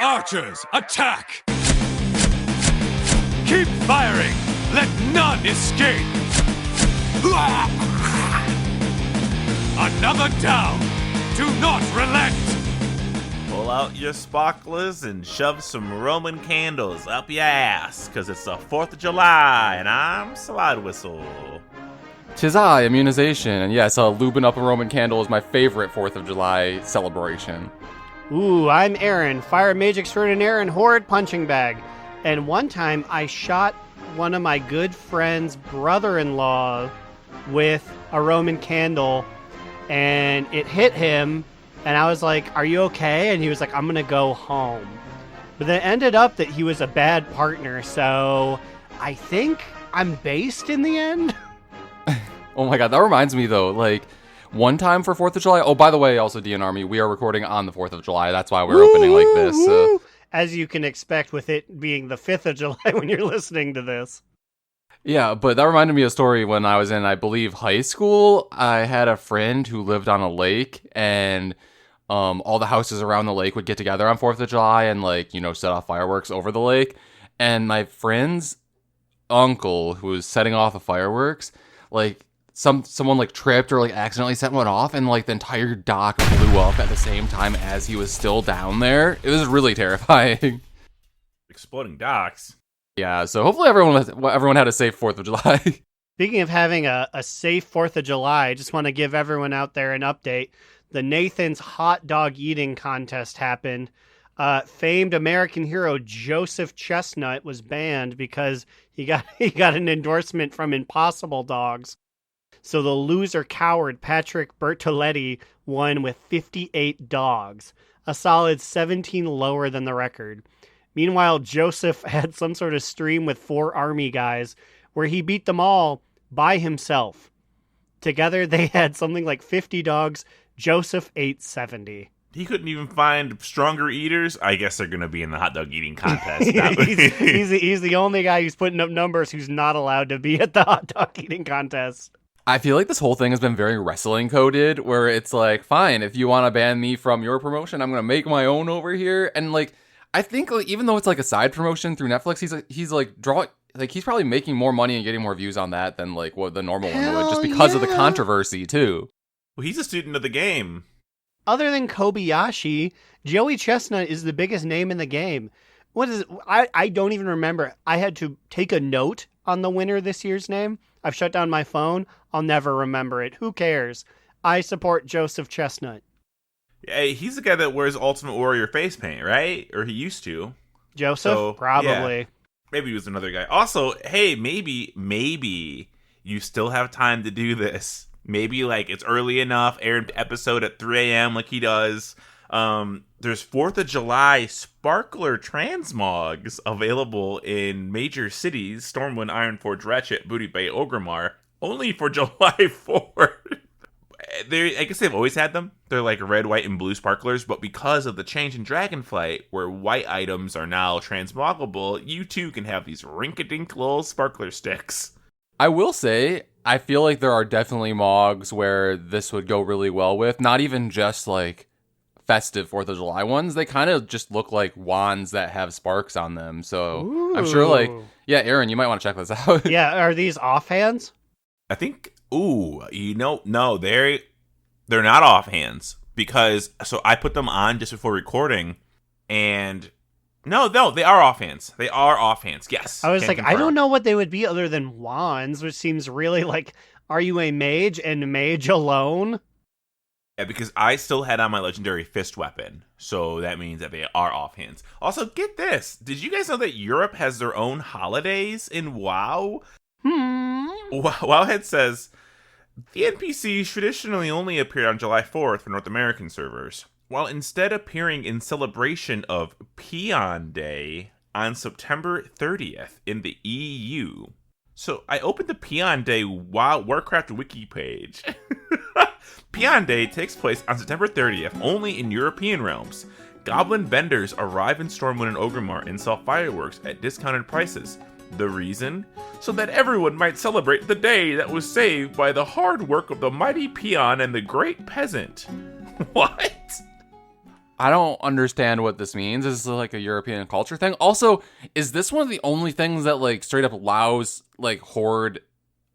Archers, attack! Keep firing! Let none escape! Another down! Do not relent! Pull out your sparklers and shove some Roman candles up your ass, because it's the 4th of July, and I'm Slidewhistle. 'Tis I, Immunization, and yes, lubing up a Roman candle is my favorite 4th of July celebration. Ooh, I'm Aaron, fire mage extraordinaire and horrid punching bag. And one time I shot one of my good friend's brother-in-law with a Roman candle, and it hit him, and I was like, "Are you okay?" And he was like, "I'm gonna go home." But then it ended up that he was a bad partner, so I think I'm based in the end. Oh my god, that reminds me though, like, one time for 4th of July, oh, by the way, also DN Army, we are recording on the 4th of July, that's why we're opening like this. As you can expect with it being the 5th of July when you're listening to this. Yeah, but that reminded me of a story when I was in, I believe, high school. I had a friend who lived on a lake, and all the houses around the lake would get together on 4th of July and, like, you know, set off fireworks over the lake. And my friend's uncle, who was setting off the fireworks, like, someone like tripped or like accidentally set one off, and like the entire dock blew up at the same time as he was still down there. It was really terrifying. Exploding docks. Yeah, so hopefully everyone had a safe 4th of July. Speaking of having a safe 4th of July, I just want to give everyone out there an update. The Nathan's hot dog eating contest happened. Famed American hero Joseph Chestnut was banned because he got an endorsement from Impossible Dogs. So the loser coward Patrick Bertoletti won with 58 dogs, a solid 17 lower than the record. Meanwhile, Joseph had some sort of stream with 4 army guys where he beat them all by himself. Together, they had something like 50 dogs. Joseph ate 70. He couldn't even find stronger eaters. I guess they're going to be in the hot dog eating contest. he's the only guy who's putting up numbers who's not allowed to be at the hot dog eating contest. I feel like this whole thing has been very wrestling coded, where it's like, fine, if you want to ban me from your promotion, I'm going to make my own over here. And like, I think like, even though it's like a side promotion through Netflix, he's probably making more money and getting more views on that than like what the normal one would, just because of the controversy too. Well, he's a student of the game. Other than Kobayashi, Joey Chestnut is the biggest name in the game. What is it? I don't even remember. I had to take a note on the winner this year's name. I've shut down my phone. I'll never remember it. Who cares? I support Joseph Chestnut. Hey, he's the guy that wears Ultimate Warrior face paint, right? Or he used to. Joseph? So, probably. Yeah. Maybe he was another guy. Also, hey, maybe you still have time to do this. Maybe, like, it's early enough, aired episode at 3 a.m. like he does. There's 4th of July sparkler transmogs available in major cities, Stormwind, Ironforge, Ratchet, Booty Bay, Orgrimmar, only for July 4th. I guess they've always had them. They're like red, white, and blue sparklers, but because of the change in Dragonflight, where white items are now transmoggable, you too can have these rink-a-dink little sparkler sticks. I will say, I feel like there are definitely mogs where this would go really well with, not even just like festive 4th of July ones. They kind of just look like wands that have sparks on them. So ooh. I'm sure like, yeah, Aaron, you might want to check this out. Yeah, are these offhands? I think, no, they're not offhands because, so I put them on just before recording and no, they are offhands. They are offhands, yes. I was like, confirm. I don't know what they would be other than wands, which seems really like, are you a mage and mage alone? Yeah, because I still had on my legendary fist weapon, so that means that they are offhands. Also, get this. Did you guys know that Europe has their own holidays in WoW? Wowhead says, the NPCs traditionally only appeared on July 4th for North American servers, while instead appearing in celebration of Peon Day on September 30th in the EU. So I opened the Peon Day Warcraft wiki page. Peon Day takes place on September 30th only in European realms. Goblin vendors arrive in Stormwind and Orgrimmar and sell fireworks at discounted prices. The reason? So that everyone might celebrate the day that was saved by the hard work of the mighty Peon and the great peasant. What? I don't understand what this means. Is this like a European culture thing? Also, is this one of the only things that like straight up allows like horde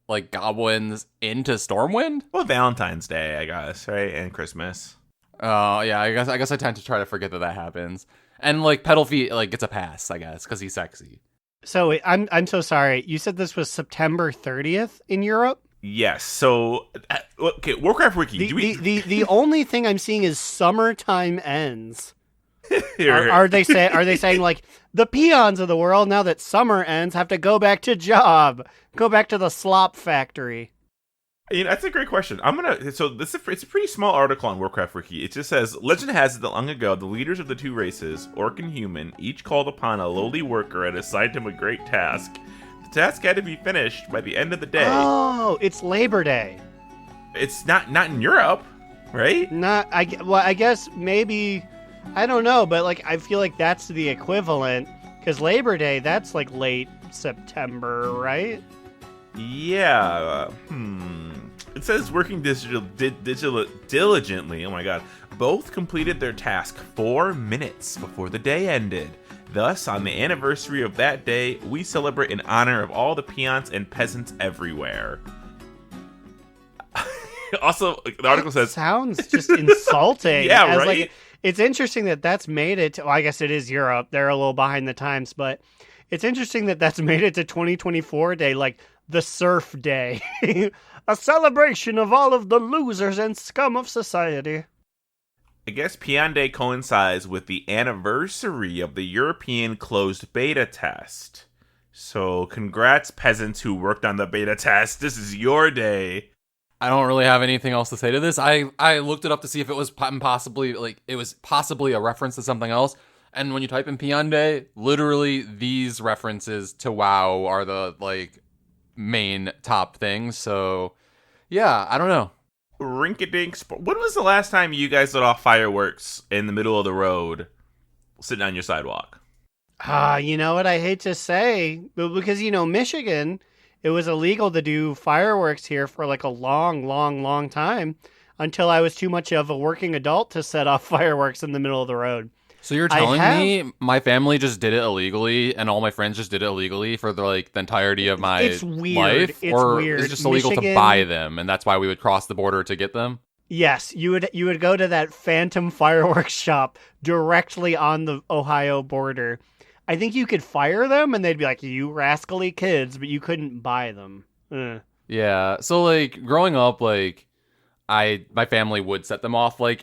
like goblins into Stormwind? Well, Valentine's Day, I guess, right? And Christmas. Oh, yeah, I guess I tend to try to forget that happens. And like Pedalfeet like gets a pass, I guess, because he's sexy. So wait, I'm so sorry. You said this was September 30th in Europe? Yes. So, okay, Warcraft Wiki. The only thing I'm seeing is summertime ends. Here. Are they saying like the peons of the world, now that summer ends, have to go back to job, go back to the slop factory? That's a great question. It's a pretty small article on Warcraft Wiki. It just says, legend has it that long ago, the leaders of the two races, orc and human, each called upon a lowly worker and assigned him a great task. The task had to be finished by the end of the day. Oh, it's Labor Day. It's not in Europe, right? I guess maybe, I don't know, but like I feel like that's the equivalent, because Labor Day, that's like late September, right? Yeah. It says working diligently. Oh my god. Both completed their task 4 minutes before the day ended. Thus, on the anniversary of that day, we celebrate in honor of all the peons and peasants everywhere. Also, the article says... Sounds just insulting. Yeah, right? Like, it's interesting that that's made it to... Well, I guess it is Europe. They're a little behind the times, but it's interesting that that's made it to 2024 Day, like the Surf Day. A celebration of all of the losers and scum of society. I guess Peon Day coincides with the anniversary of the European closed beta test. So, congrats, peasants who worked on the beta test. This is your day. I don't really have anything else to say to this. I looked it up to see if it was possibly a reference to something else. And when you type in Peon Day, literally these references to WoW are the like main top things. So yeah, I don't know. Rinkadink. When was the last time you guys lit off fireworks in the middle of the road, sitting on your sidewalk? You know what? I hate to say, but because Michigan, it was illegal to do fireworks here for like a long time until I was too much of a working adult to set off fireworks in the middle of the road. So you're telling me my family just did it illegally and all my friends just did it illegally for the entirety of my life? Or weird. It's just illegal to buy them and that's why we would cross the border to get them? Yes, you would go to that phantom fireworks shop directly on the Ohio border. I think you could fire them and they'd be like, you rascally kids, but you couldn't buy them. Yeah. So growing up, my family would set them off in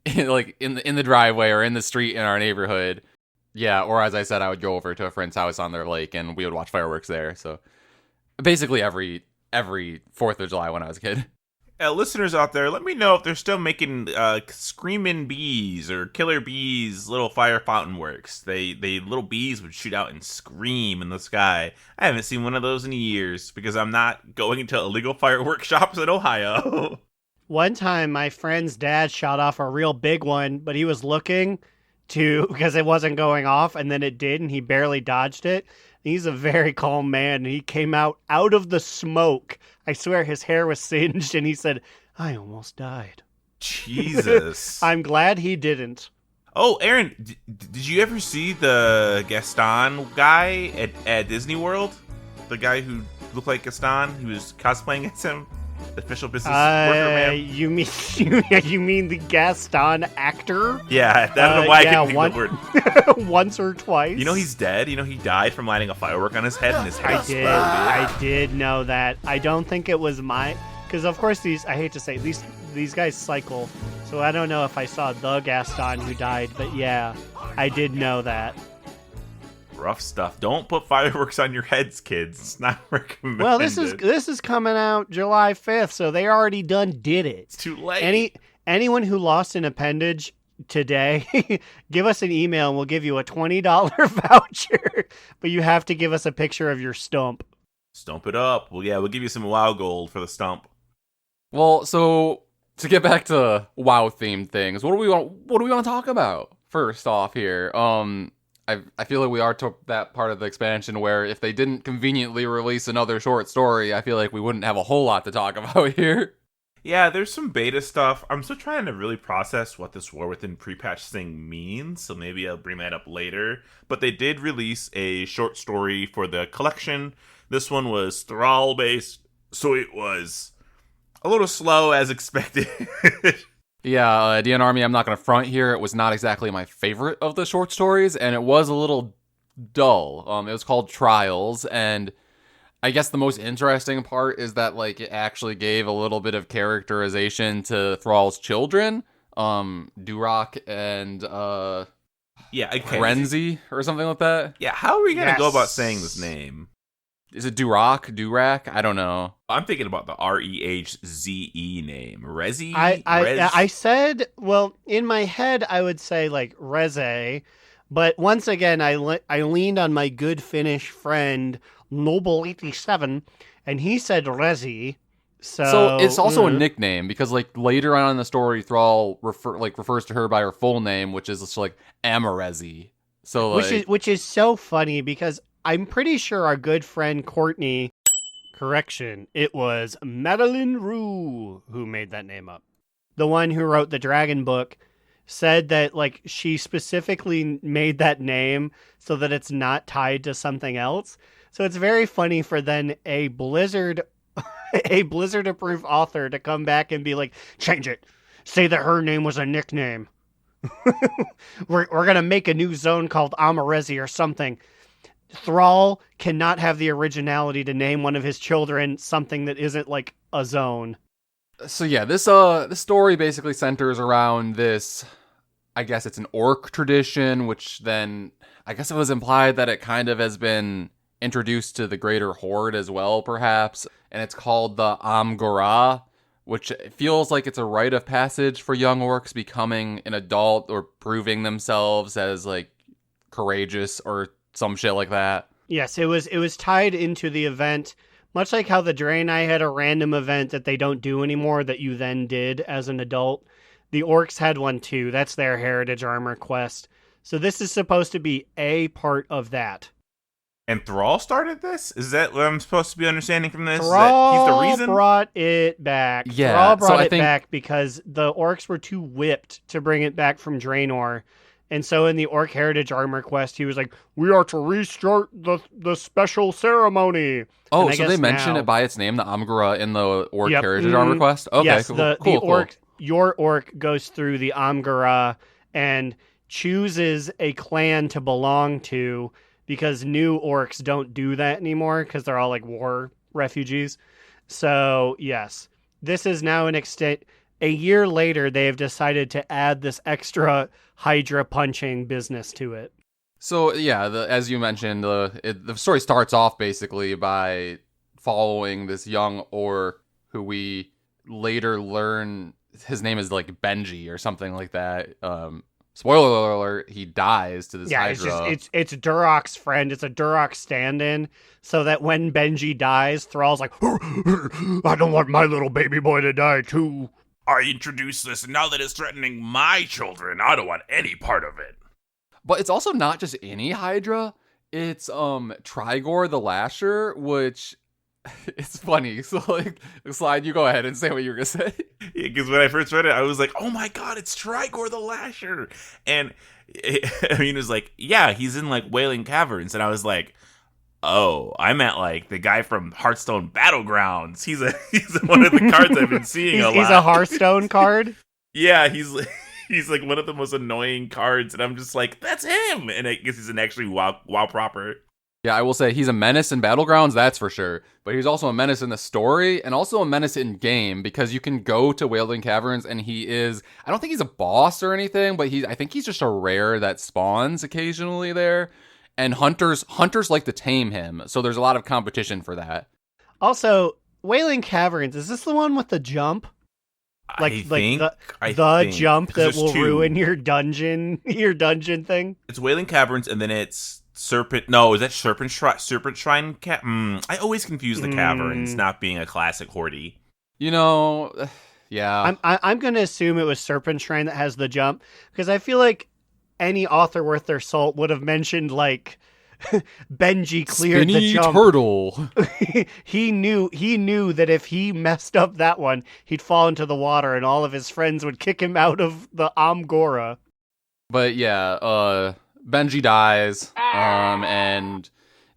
the driveway or in the street in our neighborhood. Yeah, or as I said, I would go over to a friend's house on their lake and we would watch fireworks there. So basically every 4th of July when I was a kid. Listeners out there, let me know if they're still making screaming bees or killer bees little fire fountain works. They little bees would shoot out and scream in the sky. I haven't seen one of those in years because I'm not going into illegal fireworks shops in Ohio. One time, my friend's dad shot off a real big one, but he was looking because it wasn't going off, and then it did, and he barely dodged it. He's a very calm man, and he came out of the smoke. I swear his hair was singed, and he said, I almost died. Jesus. I'm glad he didn't. Oh, Aaron, did you ever see the Gaston guy at Disney World? The guy who looked like Gaston, who was cosplaying as him? The official business worker man? You mean the Gaston actor? Yeah, I don't know why I couldn't think of the word. Once or twice. He's dead. He died from lighting a firework on his head and his hair exploded. I did know that. I don't think it was because of course I hate to say, these guys cycle, so I don't know if I saw the Gaston who died, but yeah, I did know that. Rough stuff. Don't put fireworks on your heads, kids. It's not recommended. Well, this is coming out July 5th, so they already did it. It's too late. Anyone who lost an appendage today, give us an email and we'll give you a $20 voucher. But you have to give us a picture of your stump. Stump it up. Well, yeah, we'll give you some WoW gold for the stump. Well, so to get back to WoW themed things, what do we want to talk about first off here? I feel like we are to that part of the expansion where if they didn't conveniently release another short story, I feel like we wouldn't have a whole lot to talk about here. Yeah, there's some beta stuff. I'm still trying to really process what this War Within pre-patch thing means, so maybe I'll bring that up later. But they did release a short story for the collection. This one was Thrall based, so it was a little slow as expected. Yeah, DN Army, I'm not going to front here. It was not exactly my favorite of the short stories, and it was a little dull. It was called Trials, and I guess the most interesting part is that, like, it actually gave a little bit of characterization to Thrall's children, Duroc and, Yeah, okay. Renzi, or something like that. Yeah, how are we going to go Yes. about saying this name? Is it Duroc? Durac? I don't know. I'm thinking about the Rehze name. Rezi? I said, well, in my head, I would say like Reze, but once again, I leaned on my good Finnish friend Noble87, and he said Rezi. So it's also a nickname, because like later on in the story, Thrall refers to her by her full name, which is just like Amarezi. So like, which is so funny because I'm pretty sure our good friend Courtney, correction, it was Madeline Rue who made that name up. The one who wrote the Dragon book said that like she specifically made that name so that it's not tied to something else. So it's very funny for then a Blizzard approved author to come back and be like, change it. Say that her name was a nickname. We're gonna make a new zone called Amarezi or something. Thrall cannot have the originality to name one of his children something that isn't like a zone. so yeah, this story basically centers around this. I guess it's an orc tradition, which then I guess it was implied that it kind of has been introduced to the greater horde as well, perhaps. And it's called the Amgara, which feels like it's a rite of passage for young orcs becoming an adult or proving themselves as like courageous or some shit like that. Yes, it was tied into the event, much like how the Draenei had a random event that they don't do anymore that you then did as an adult. The orcs had one too. That's their heritage armor quest. So this is supposed to be a part of that. And Thrall started this? Is that what I'm supposed to be understanding from this? Thrall Is that he's the reason? brought it back. Yeah, Thrall so brought I it think- back because the orcs were too whipped to bring it back from Draenor. And so in the Orc Heritage Armor quest, he was like, we are to restart the special ceremony. Oh, And I so they guess mention now- it by its name, the Amgara, in the Orc Yep. Heritage Armor quest? Okay, Yes, cool, the cool. orc, your orc goes through the Amgara and chooses a clan to belong to, because new orcs don't do that anymore because they're all like war refugees. So yes, this is now an extent. A year later, they have decided to add this extra Hydra punching business to it. So yeah, as you mentioned, the story starts off basically by following this young orc who we later learn his name is like Benji or something like that. Spoiler alert: he dies to this Hydra. It's Durok's friend. It's a Durok stand-in, so that when Benji dies, Thrall's like, I don't want my little baby boy to die too. I introduced this, and now that it's threatening my children, I don't want any part of it. But it's also not just any Hydra. It's Trigor the Lasher, which it's funny. So like, Slide, you go ahead and say what you were gonna say. Yeah, because when I first read it, I was like, oh my god, it's Trigor the Lasher. And I mean, it was like, yeah, he's in like Wailing Caverns. And I was like, oh, I meant like the guy from Hearthstone Battlegrounds. He's one of the cards I've been seeing a lot. He's a Hearthstone card? Yeah, he's like one of the most annoying cards. And I'm just like, that's him. And I guess he's an actually WoW proper. Yeah, I will say he's a menace in Battlegrounds, that's for sure. But he's also a menace in the story, and also a menace in game, because you can go to Wailing Caverns, and he is, I don't think he's a boss or anything, but I think he's just a rare that spawns occasionally there. And hunters like to tame him, so there's a lot of competition for that. Also, Wailing Caverns, is this the one with the jump? I think Jump that 'cause will there's two. ruin your dungeon thing? It's Wailing Caverns, and then it's Serpent. No, is that Serpent Shrine? I always confuse the caverns, not being a classic Horde. You know, yeah. I'm going to assume it was Serpent Shrine that has the jump, because I feel like any author worth their salt would have mentioned like Benji cleared the Spinny jump. turtle. He knew that if he messed up that one, he'd fall into the water and all of his friends would kick him out of the Amgora. But yeah, Benji dies, and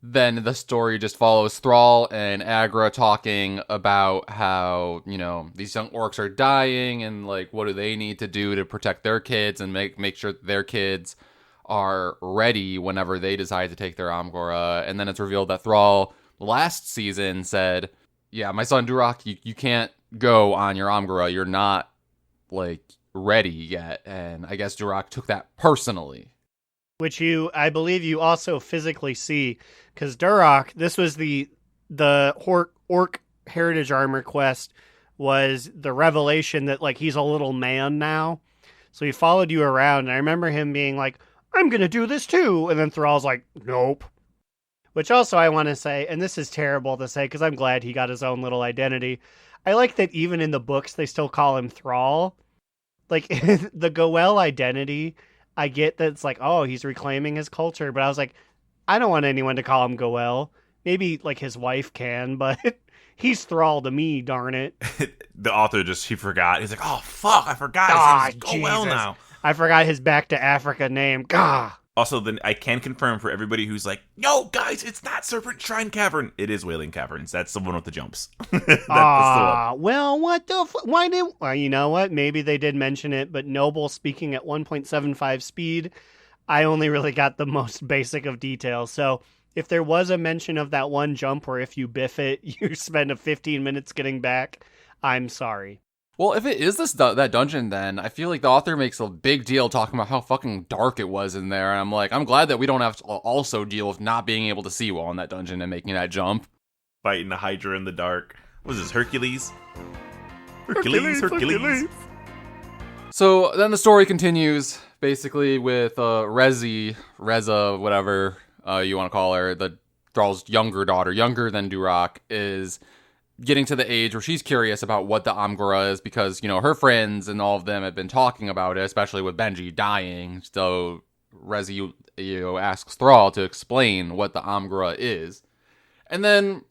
then the story just follows Thrall and Agra talking about how, these young orcs are dying and, like, what do they need to do to protect their kids and make sure that their kids are ready whenever they decide to take their Amgora. And then it's revealed that Thrall last season said, yeah, my son Durak, you can't go on your Amgora. You're not, like, ready yet. And I guess Durak took that personally. Which I believe you also physically see, because Durak, this was the orc heritage armor quest, was the revelation that, like, he's a little man now. So he followed you around, and I remember him being like, I'm going to do this too. And then Thrall's like, nope. Which also I want to say, and this is terrible to say because I'm glad he got his own little identity. I like that even in the books, they still call him Thrall. Like, the Goel identity, I get that it's like, oh, he's reclaiming his culture. But I was like, I don't want anyone to call him Goel. Maybe, like, his wife can, but he's Thrall to me, darn it. The author he forgot. He's like, oh, fuck, I forgot. He's Goel now. I forgot his back to Africa name. Gah! Also, then I can confirm for everybody who's like, no, guys, it's not Serpent Shrine Cavern. It is Wailing Caverns. That's the one with the jumps. That's the one. Well, what the why did... Well, you know what? Maybe they did mention it, but Noble speaking at 1.75 speed, I only really got the most basic of details. So if there was a mention of that one jump where if you biff it, you spend 15 minutes getting back, I'm sorry. Well, if it is that dungeon, then I feel like the author makes a big deal talking about how fucking dark it was in there. And I'm like, I'm glad that we don't have to also deal with not being able to see well in that dungeon and making that jump. Fighting the Hydra in the dark. What was this, Hercules? Hercules. So then the story continues, basically, with Reza, whatever you want to call her, the Thrall's younger daughter, younger than Durak, is getting to the age where she's curious about what the Amgora is because, her friends and all of them have been talking about it, especially with Benji dying. So Rezi, asks Thrall to explain what the Amgora is. And then,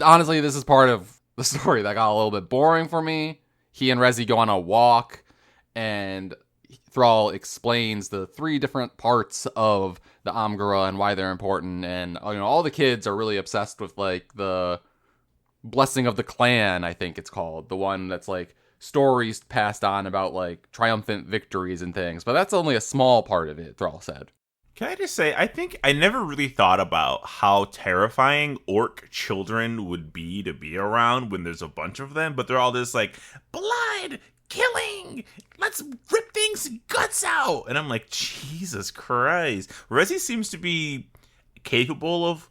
honestly, this is part of the story that got a little bit boring for me. He and Rezi go on a walk, and Thrall explains the 3 different parts of the Amgora and why they're important. And, all the kids are really obsessed with, like, the Blessing of the Clan, I think it's called. The one that's, like, stories passed on about, like, triumphant victories and things. But that's only a small part of it, Thrall said. Can I just say, I think I never really thought about how terrifying orc children would be to be around when there's a bunch of them. But they're all just like, blood, killing, let's rip things guts out. And I'm like, Jesus Christ. Rezi seems to be capable of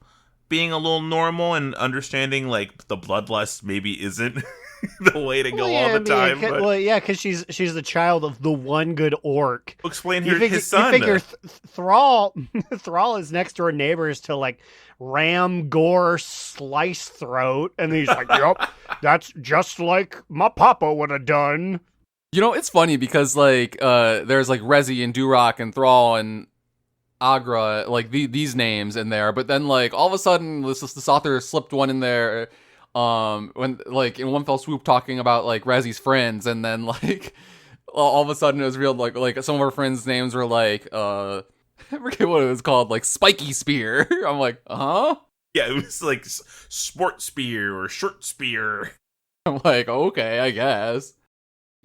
being a little normal and understanding, like, the bloodlust maybe isn't the way to go all the time. Because she's the child of the one good orc. Explain his son. You figure Thrall is next door neighbors to, like, ram, gore, slice throat, and he's like, yep, that's just like my papa would have done. It's funny because, like, there's, like, Rezi and Durak and Thrall and Agra, like, these names in there, but then, like, all of a sudden this author slipped one in there when, like, in one fell swoop talking about, like, Rezi's friends, and then, like, all of a sudden it was real, like some of our friends' names were like I forget what it was called, like Spiky Spear. I'm like, yeah, it was like Sport Spear or Short Spear. I'm like, okay, I guess.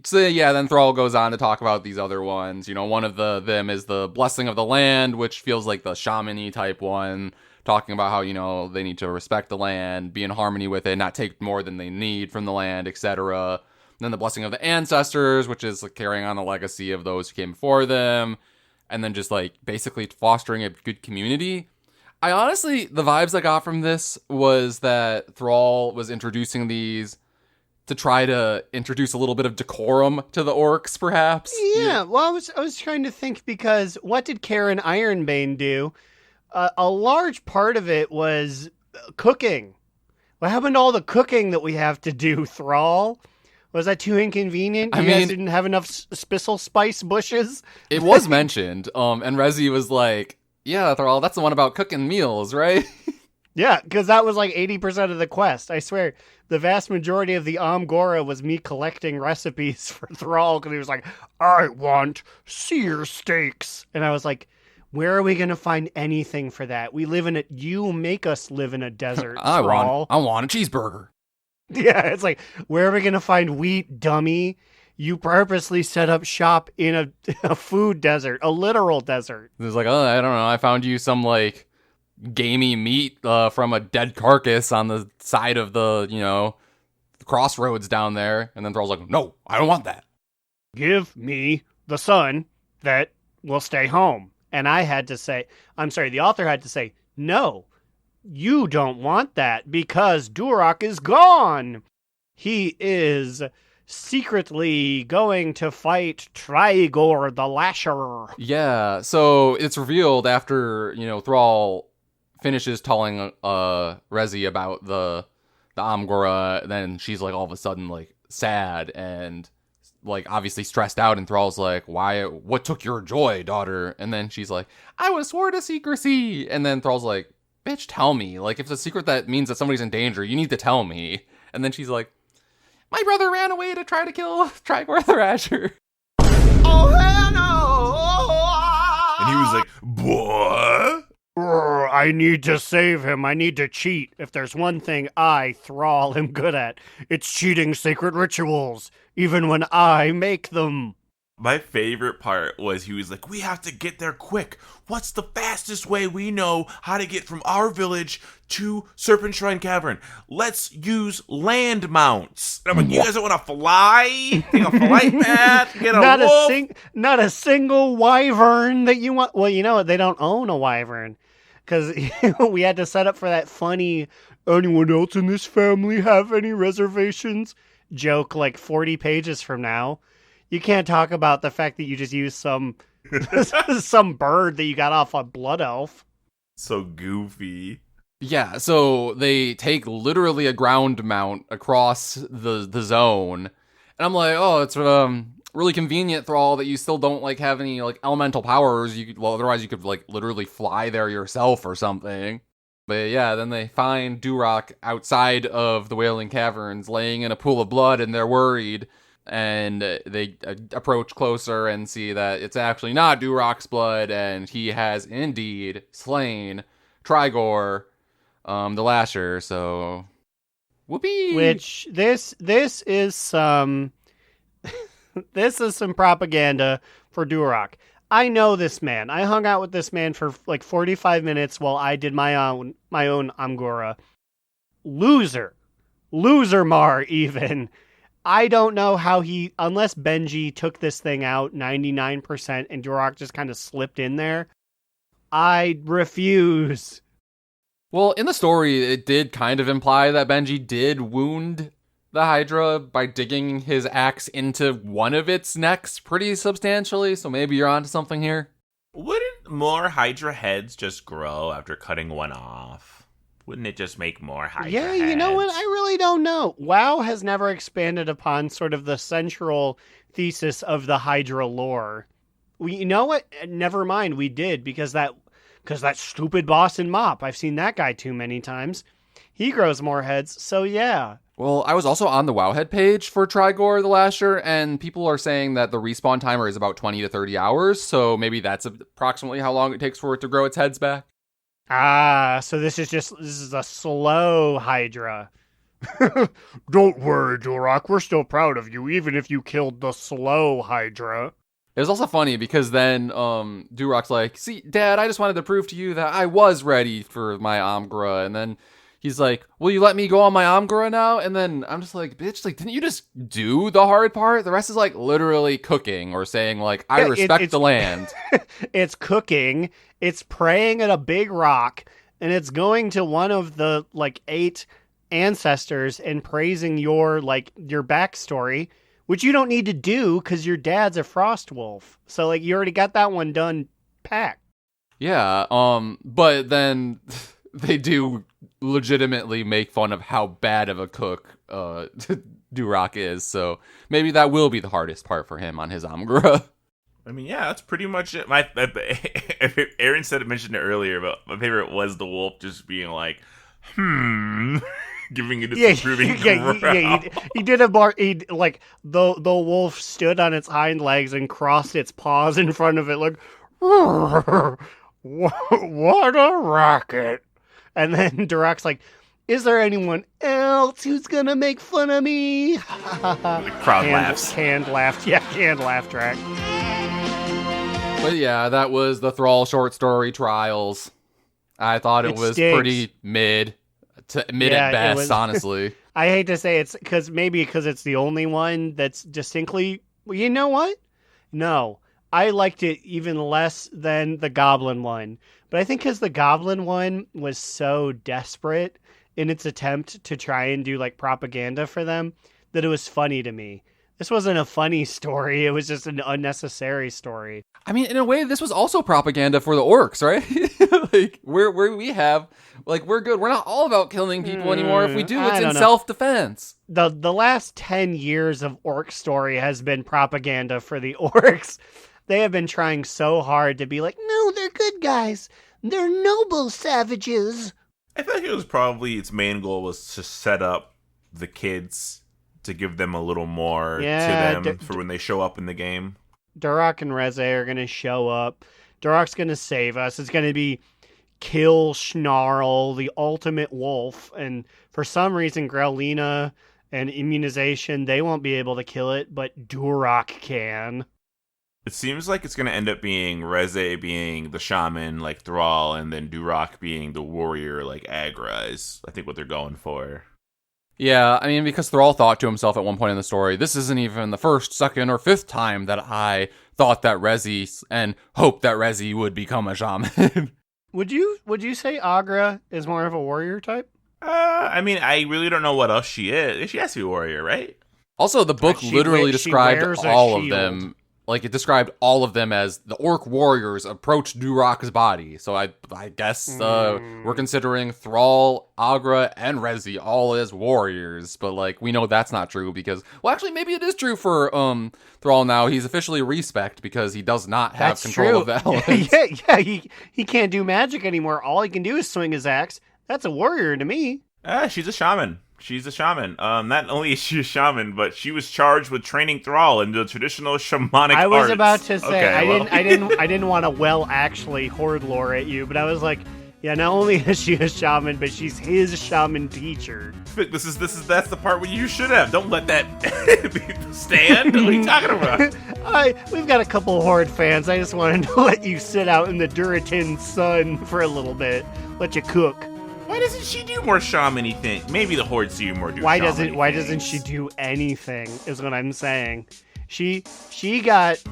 So yeah, then Thrall goes on to talk about these other ones. One of them is the Blessing of the Land, which feels like the shaman-y type one, talking about how, they need to respect the land, be in harmony with it, not take more than they need from the land, etc. Then the Blessing of the Ancestors, which is, like, carrying on the legacy of those who came before them, and then just, like, basically fostering a good community. I honestly, the vibes I got from this was that Thrall was introducing these to try to introduce a little bit of decorum to the orcs, perhaps. Yeah, well, I was trying to think, because what did Karen Ironbane do? A large part of it was cooking. What happened to all the cooking that we have to do, Thrall? Was that too inconvenient? You guys didn't have enough spissel spice bushes? It was mentioned, and Rezi was like, Yeah, Thrall, that's the one about cooking meals, right? Yeah, because that was like 80% of the quest. I swear, the vast majority of the Amgora was me collecting recipes for Thrall, because he was like, I want seer steaks. And I was like, where are we going to find anything for that? We live in it. You make us live in a desert, Thrall. I want a cheeseburger. Yeah, it's like, where are we going to find wheat, dummy? You purposely set up shop in a food desert, a literal desert. It was like, oh, I don't know. I found you some, like, gamey meat from a dead carcass on the side of the, crossroads down there. And then Thrall's like, no, I don't want that. Give me the son that will stay home. And I had to say, the author had to say, no, you don't want that because Duroc is gone. He is secretly going to fight Trigor the Lasher. Yeah, so it's revealed after, Thrall finishes telling Rezi about the Amgora, then she's like all of a sudden like sad and like obviously stressed out, and Thrall's like, what took your joy, daughter? And then she's like, I was sworn to secrecy. And then Thrall's like, bitch, tell me. Like, if it's a secret that means that somebody's in danger, you need to tell me. And then she's like, my brother ran away to try to kill Trigor the Rasher. Oh, hell no! And he was like, boy. I need to save him. I need to cheat. If there's one thing I, Thrall, am good at, it's cheating sacred rituals, even when I make them. My favorite part was he was like, we have to get there quick. What's the fastest way we know how to get from our village to Serpent Shrine Cavern? Let's use land mounts. And I'm like, you guys don't want to fly? Take a flight path? Get a wolf? Not a single wyvern that you want. Well, you know what? They don't own a wyvern. Because we had to set up for that funny, anyone else in this family have any reservations? Joke like 40 pages from now. You can't talk about the fact that you just used some bird that you got off a blood elf. So goofy. Yeah, so they take literally a ground mount across the zone. And I'm like, oh, it's really convenient, Thrall, that you still don't like have any like elemental powers. Otherwise you could like literally fly there yourself or something. But yeah, then they find Duroc outside of the Wailing Caverns laying in a pool of blood, and they're worried. And they approach closer and see that it's actually not Duroc's blood, and he has indeed slain Trigor, the Lasher. So, whoopee! Which this is some this is some propaganda for Duroc. I know this man. I hung out with this man for like 45 minutes while I did my own Amgora. Loser Mar even. I don't know how unless Benji took this thing out 99% and Duroc just kind of slipped in there, I refuse. Well, in the story, it did kind of imply that Benji did wound the Hydra by digging his axe into one of its necks pretty substantially, so maybe you're onto something here. Wouldn't more Hydra heads just grow after cutting one off? Wouldn't it just make more Hydra heads? You know what? I really don't know. WoW has never expanded upon sort of the central thesis of the Hydra lore. You know what? Never mind, we did, because that stupid boss in Mop, I've seen that guy too many times. He grows more heads, so yeah. Well, I was also on the Wowhead page for Trigor the Lasher, and people are saying that the respawn timer is about 20 to 30 hours, so maybe that's approximately how long it takes for it to grow its heads back. Ah, so this is a slow Hydra. Don't worry, Duroc, we're still proud of you, even if you killed the slow Hydra. It was also funny because then Duroc's like, see, Dad, I just wanted to prove to you that I was ready for my Amgara. And then he's like, will you let me go on my Amgara now? And then I'm just like, bitch, like, didn't you just do the hard part? The rest is like literally cooking or saying like, I respect the land. It's cooking. It's praying at a big rock. And it's going to one of the like 8 ancestors and praising your backstory, which you don't need to do because your dad's a frost wolf. So like you already got that one done packed. Yeah. But then they do legitimately make fun of how bad of a cook Duroc is. So maybe that will be the hardest part for him on his Amgara. I mean, yeah, that's pretty much it. Aaron mentioned it earlier, but my favorite was the wolf just being like, giving it its approving growl. He did a bar. Like the wolf stood on its hind legs and crossed its paws in front of it, like, what a racket! And then Durock's like, "Is there anyone else who's gonna make fun of me?" The crowd laughs. Canned laugh. Yeah, canned laugh track. But yeah, that was the Thrall short story Trials. I thought it was stinks. pretty mid at best, honestly. I hate to say it's because it's the only one that's distinctly. Well, you know what? No, I liked it even less than the Goblin one. But I think because the Goblin one was so desperate in its attempt to try and do like propaganda for them that it was funny to me. This wasn't a funny story. It was just an unnecessary story. I mean, in a way, this was also propaganda for the orcs, right? Like, we're good. We're not all about killing people anymore. If we do, it's in self-defense. The last 10 years of orc story has been propaganda for the orcs. They have been trying so hard to be like, no, they're good guys. They're noble savages. I feel like it was probably its main goal was to set up the kids to give them a little more to them for when they show up in the game. Durock and Reze are going to show up. Durock's going to save us. It's going to be kill Snarl, the ultimate wolf. And for some reason, Growlina and Immunization, they won't be able to kill it, but Durock can. It seems like it's going to end up being Reze being the shaman, like Thrall, and then Durock being the warrior, like Agra, is I think what they're going for. Yeah, I mean, because Thrall thought to himself at one point in the story, this isn't even the first, second, or fifth time that I thought that Reze and hoped that Reze would become a shaman. Would you say Agra is more of a warrior type? I mean, I really don't know what else she is. She has to be a warrior, right? Also, the book literally described all of them. Like, it described all of them as the orc warriors approached Durock's body. So I guess we're considering Thrall, Agra, and Reze all as warriors. But, like, we know that's not true because... Well, actually, maybe it is true for Thrall now. He's officially respect because he does not have control of the elements. Yeah, he can't do magic anymore. All he can do is swing his axe. That's a warrior to me. She's a shaman. She's a shaman. Not only is she a shaman, but she was charged with training Thrall in the traditional shamanic arts. I was about to say, okay, I didn't want to actually horde lore at you, but I was like, yeah, not only is she a shaman, but she's his shaman teacher. That's the part where you should have. Don't let that stand. What are you talking about? We've got a couple horde fans. I just wanted to let you sit out in the Duratin sun for a little bit. Let you cook. Why doesn't she do more shaman-y things? Maybe the Hordes do more Why doesn't she do anything, is what I'm saying. She got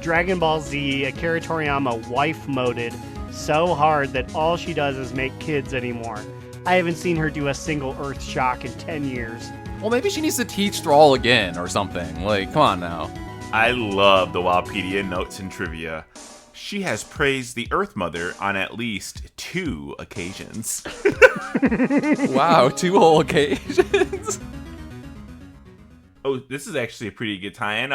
Dragon Ball Z, Akira Toriyama wife-moded so hard that all she does is make kids anymore. I haven't seen her do a single Earth Shock in 10 years. Well, maybe she needs to teach Thrall again or something. Like, come on now. I love the Wikipedia notes and trivia. She has praised the Earth Mother on at least 2 occasions. Wow, 2 whole occasions. Oh, this is actually a pretty good tie-in.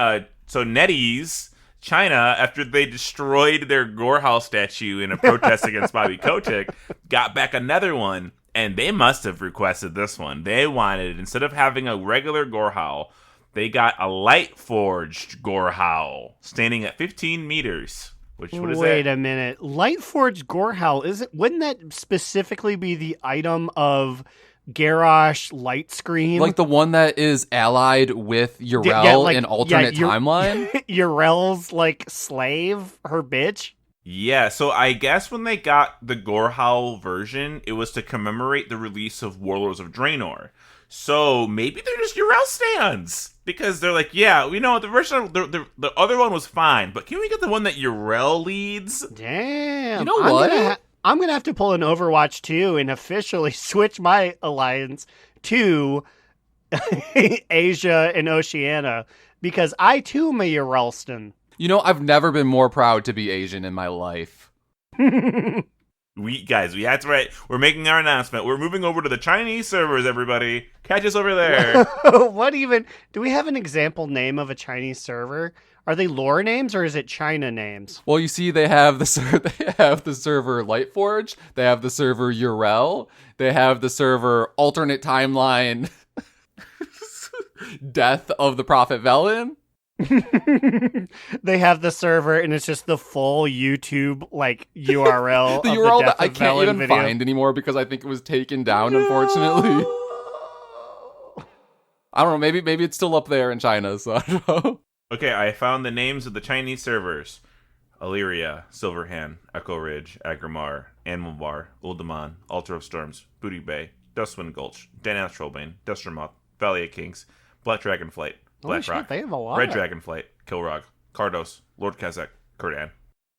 So NetEase, China, after they destroyed their Gorehal statue in a protest against Bobby Kotick, got back another one, and they must have requested this one. They wanted, instead of having a regular Gorehal, they got a light-forged Gorehal, standing at 15 meters. Wait a minute. Lightforged Gorehowl, wouldn't that specifically be the item of Garrosh Lightscream? Like the one that is allied with Yrel in alternate timeline? Yrel's like slave, her bitch? Yeah, so I guess when they got the Gorehowl version, it was to commemorate the release of Warlords of Draenor. So maybe they're just Yrel stands. Because they're like, yeah, we know the version, the other one was fine, but can we get the one that Yrel leads? Damn. You know what? I'm going to have to pull an Overwatch 2 and officially switch my alliance to Asia and Oceania, because I too am a Yrelston. You know, I've never been more proud to be Asian in my life. That's right. We're making our announcement. We're moving over to the Chinese servers, everybody. Catch us over there. What even? Do we have an example name of a Chinese server? Are they lore names or is it China names? Well, you see, they have the server Lightforge, they have the server Urel, they have the server alternate timeline death of the Prophet Velen. They have the server and it's just the full YouTube like URL. The of URL the Death that I of can't Velen even video. find anymore because I think it was taken down, unfortunately. I don't know, maybe it's still up there in China, so I don't know. Okay, I found the names of the Chinese servers. Illyria, Silverhand, Echo Ridge, Agrimar, Animal Bar, Uldaman, Altar of Storms, Booty Bay, Dustwind Gulch, Den Trollbane, Dustermoth, Valley of Kings, Black Dragonflight, Black Rock, they have a lot. Red Dragonflight, Kilrog, Kardos, Lord Kazakh, Kurdan.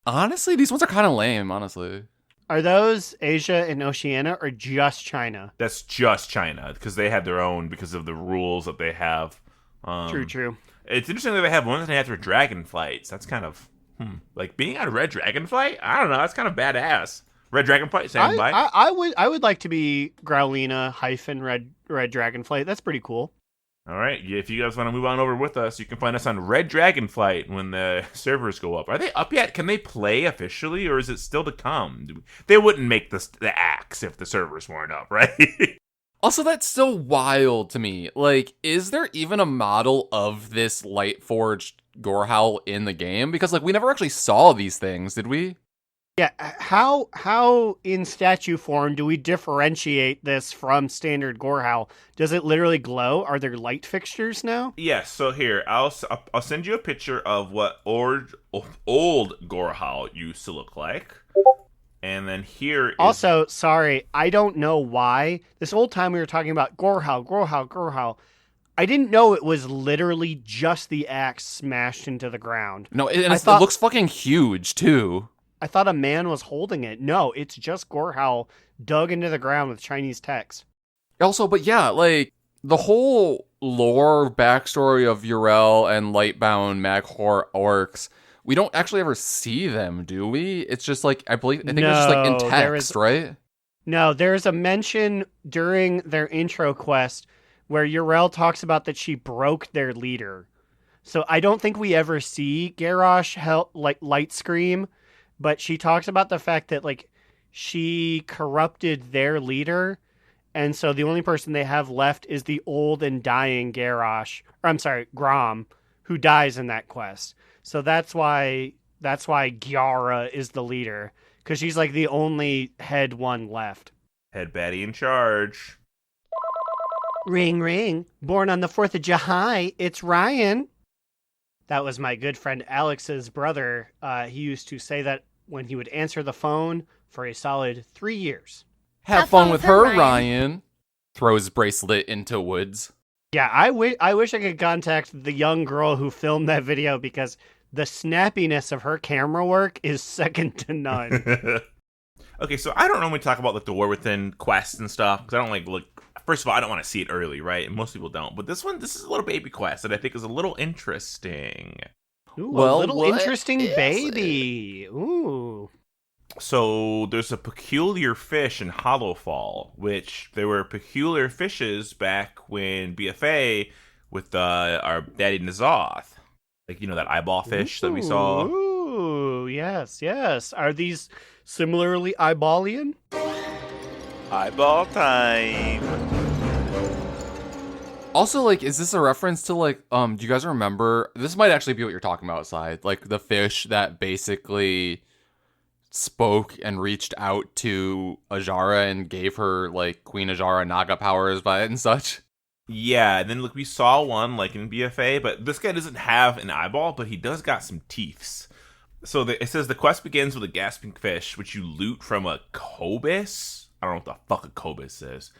Honestly, these ones are kind of lame, honestly. Are those Asia and Oceania or just China? That's just China, because they have their own, because of the rules that they have. True. It's interesting that they have ones that have their dragonflights. That's kind of, like being on Red Dragonflight? I don't know, that's kind of badass. Red Dragonflight, standing by. I would like to be Growlina - Red Dragonflight. That's pretty cool. All right, if you guys want to move on over with us, you can find us on Red Dragonflight when the servers go up. Are they up yet? Can they play officially, or is it still to come? They wouldn't make the axe if the servers weren't up, right? Also, that's still wild to me. Like, is there even a model of this Lightforged Gorehowl in the game? Because, like, we never actually saw these things, did we? Yeah, how in statue form do we differentiate this from standard Gorehowl? Does it literally glow? Are there light fixtures now? Yes, so here, I'll send you a picture of what old Gorehowl used to look like. And then here is... Also, sorry, I don't know why. This old time we were talking about Gorehowl. I didn't know it was literally just the axe smashed into the ground. No, it looks fucking huge, too. I thought a man was holding it. No, it's just Gorehowl dug into the ground with Chinese text. Also, but yeah, like, the whole lore backstory of Urel and Lightbound Maghor orcs, we don't actually ever see them, do we? It's just like, I think it's just like in text, right? No, there's a mention during their intro quest where Urel talks about that she broke their leader. So I don't think we ever see Garrosh light scream, but she talks about the fact that like she corrupted their leader, and so the only person they have left is the old and dying Grom, who dies in that quest. So that's why Gyara is the leader, because she's like the only head one left. Head baddie in charge. Ring, ring. Born on the 4th of July, it's Ryan. That was my good friend Alex's brother. He used to say that when he would answer the phone for a solid 3 years. Have fun with her, Ryan. Throws bracelet into woods. Yeah, I wish I could contact the young girl who filmed that video, because the snappiness of her camera work is second to none. Okay, so I don't normally talk about like the War Within quests and stuff, because I don't like look. First of all, I don't want to see it early, right? And most people don't. But this is a little baby quest that I think is a little interesting. Ooh, well, a little interesting baby. Ooh. So there's a peculiar fish in Hollowfall, which there were peculiar fishes back when BFA with our daddy N'Zoth. Like, you know, that eyeball fish that we saw. Ooh, yes. Are these similarly eyeballian? Eyeball time. Also, like, is this a reference to, like, do you guys remember, this might actually be what you're talking about, Side, like, the fish that basically spoke and reached out to Ajara and gave her, like, Queen Ajara Naga powers by it and such? Yeah, and then, look, we saw one, like, in BFA, but this guy doesn't have an eyeball, but he does got some teeths. So it says the quest begins with a gasping fish, which you loot from a Cobus? I don't know what the fuck a Cobus is.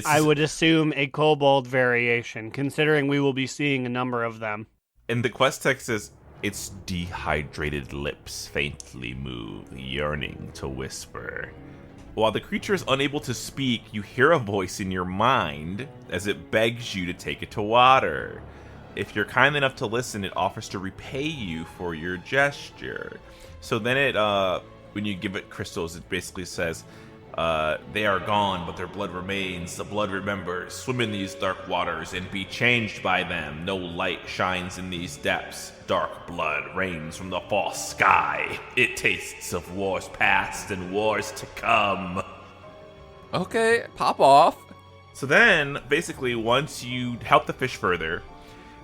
I would assume a kobold variation, considering we will be seeing a number of them. And the quest text says, its dehydrated lips faintly move, yearning to whisper. While the creature is unable to speak, you hear a voice in your mind as it begs you to take it to water. If you're kind enough to listen, it offers to repay you for your gesture. So then when you give it crystals, it basically says, They are gone, but their blood remains. The blood remembers. Swim in these dark waters and be changed by them. No light shines in these depths. Dark blood rains from the false sky. It tastes of wars past and wars to come. Okay, pop off. So then, basically, once you help the fish further,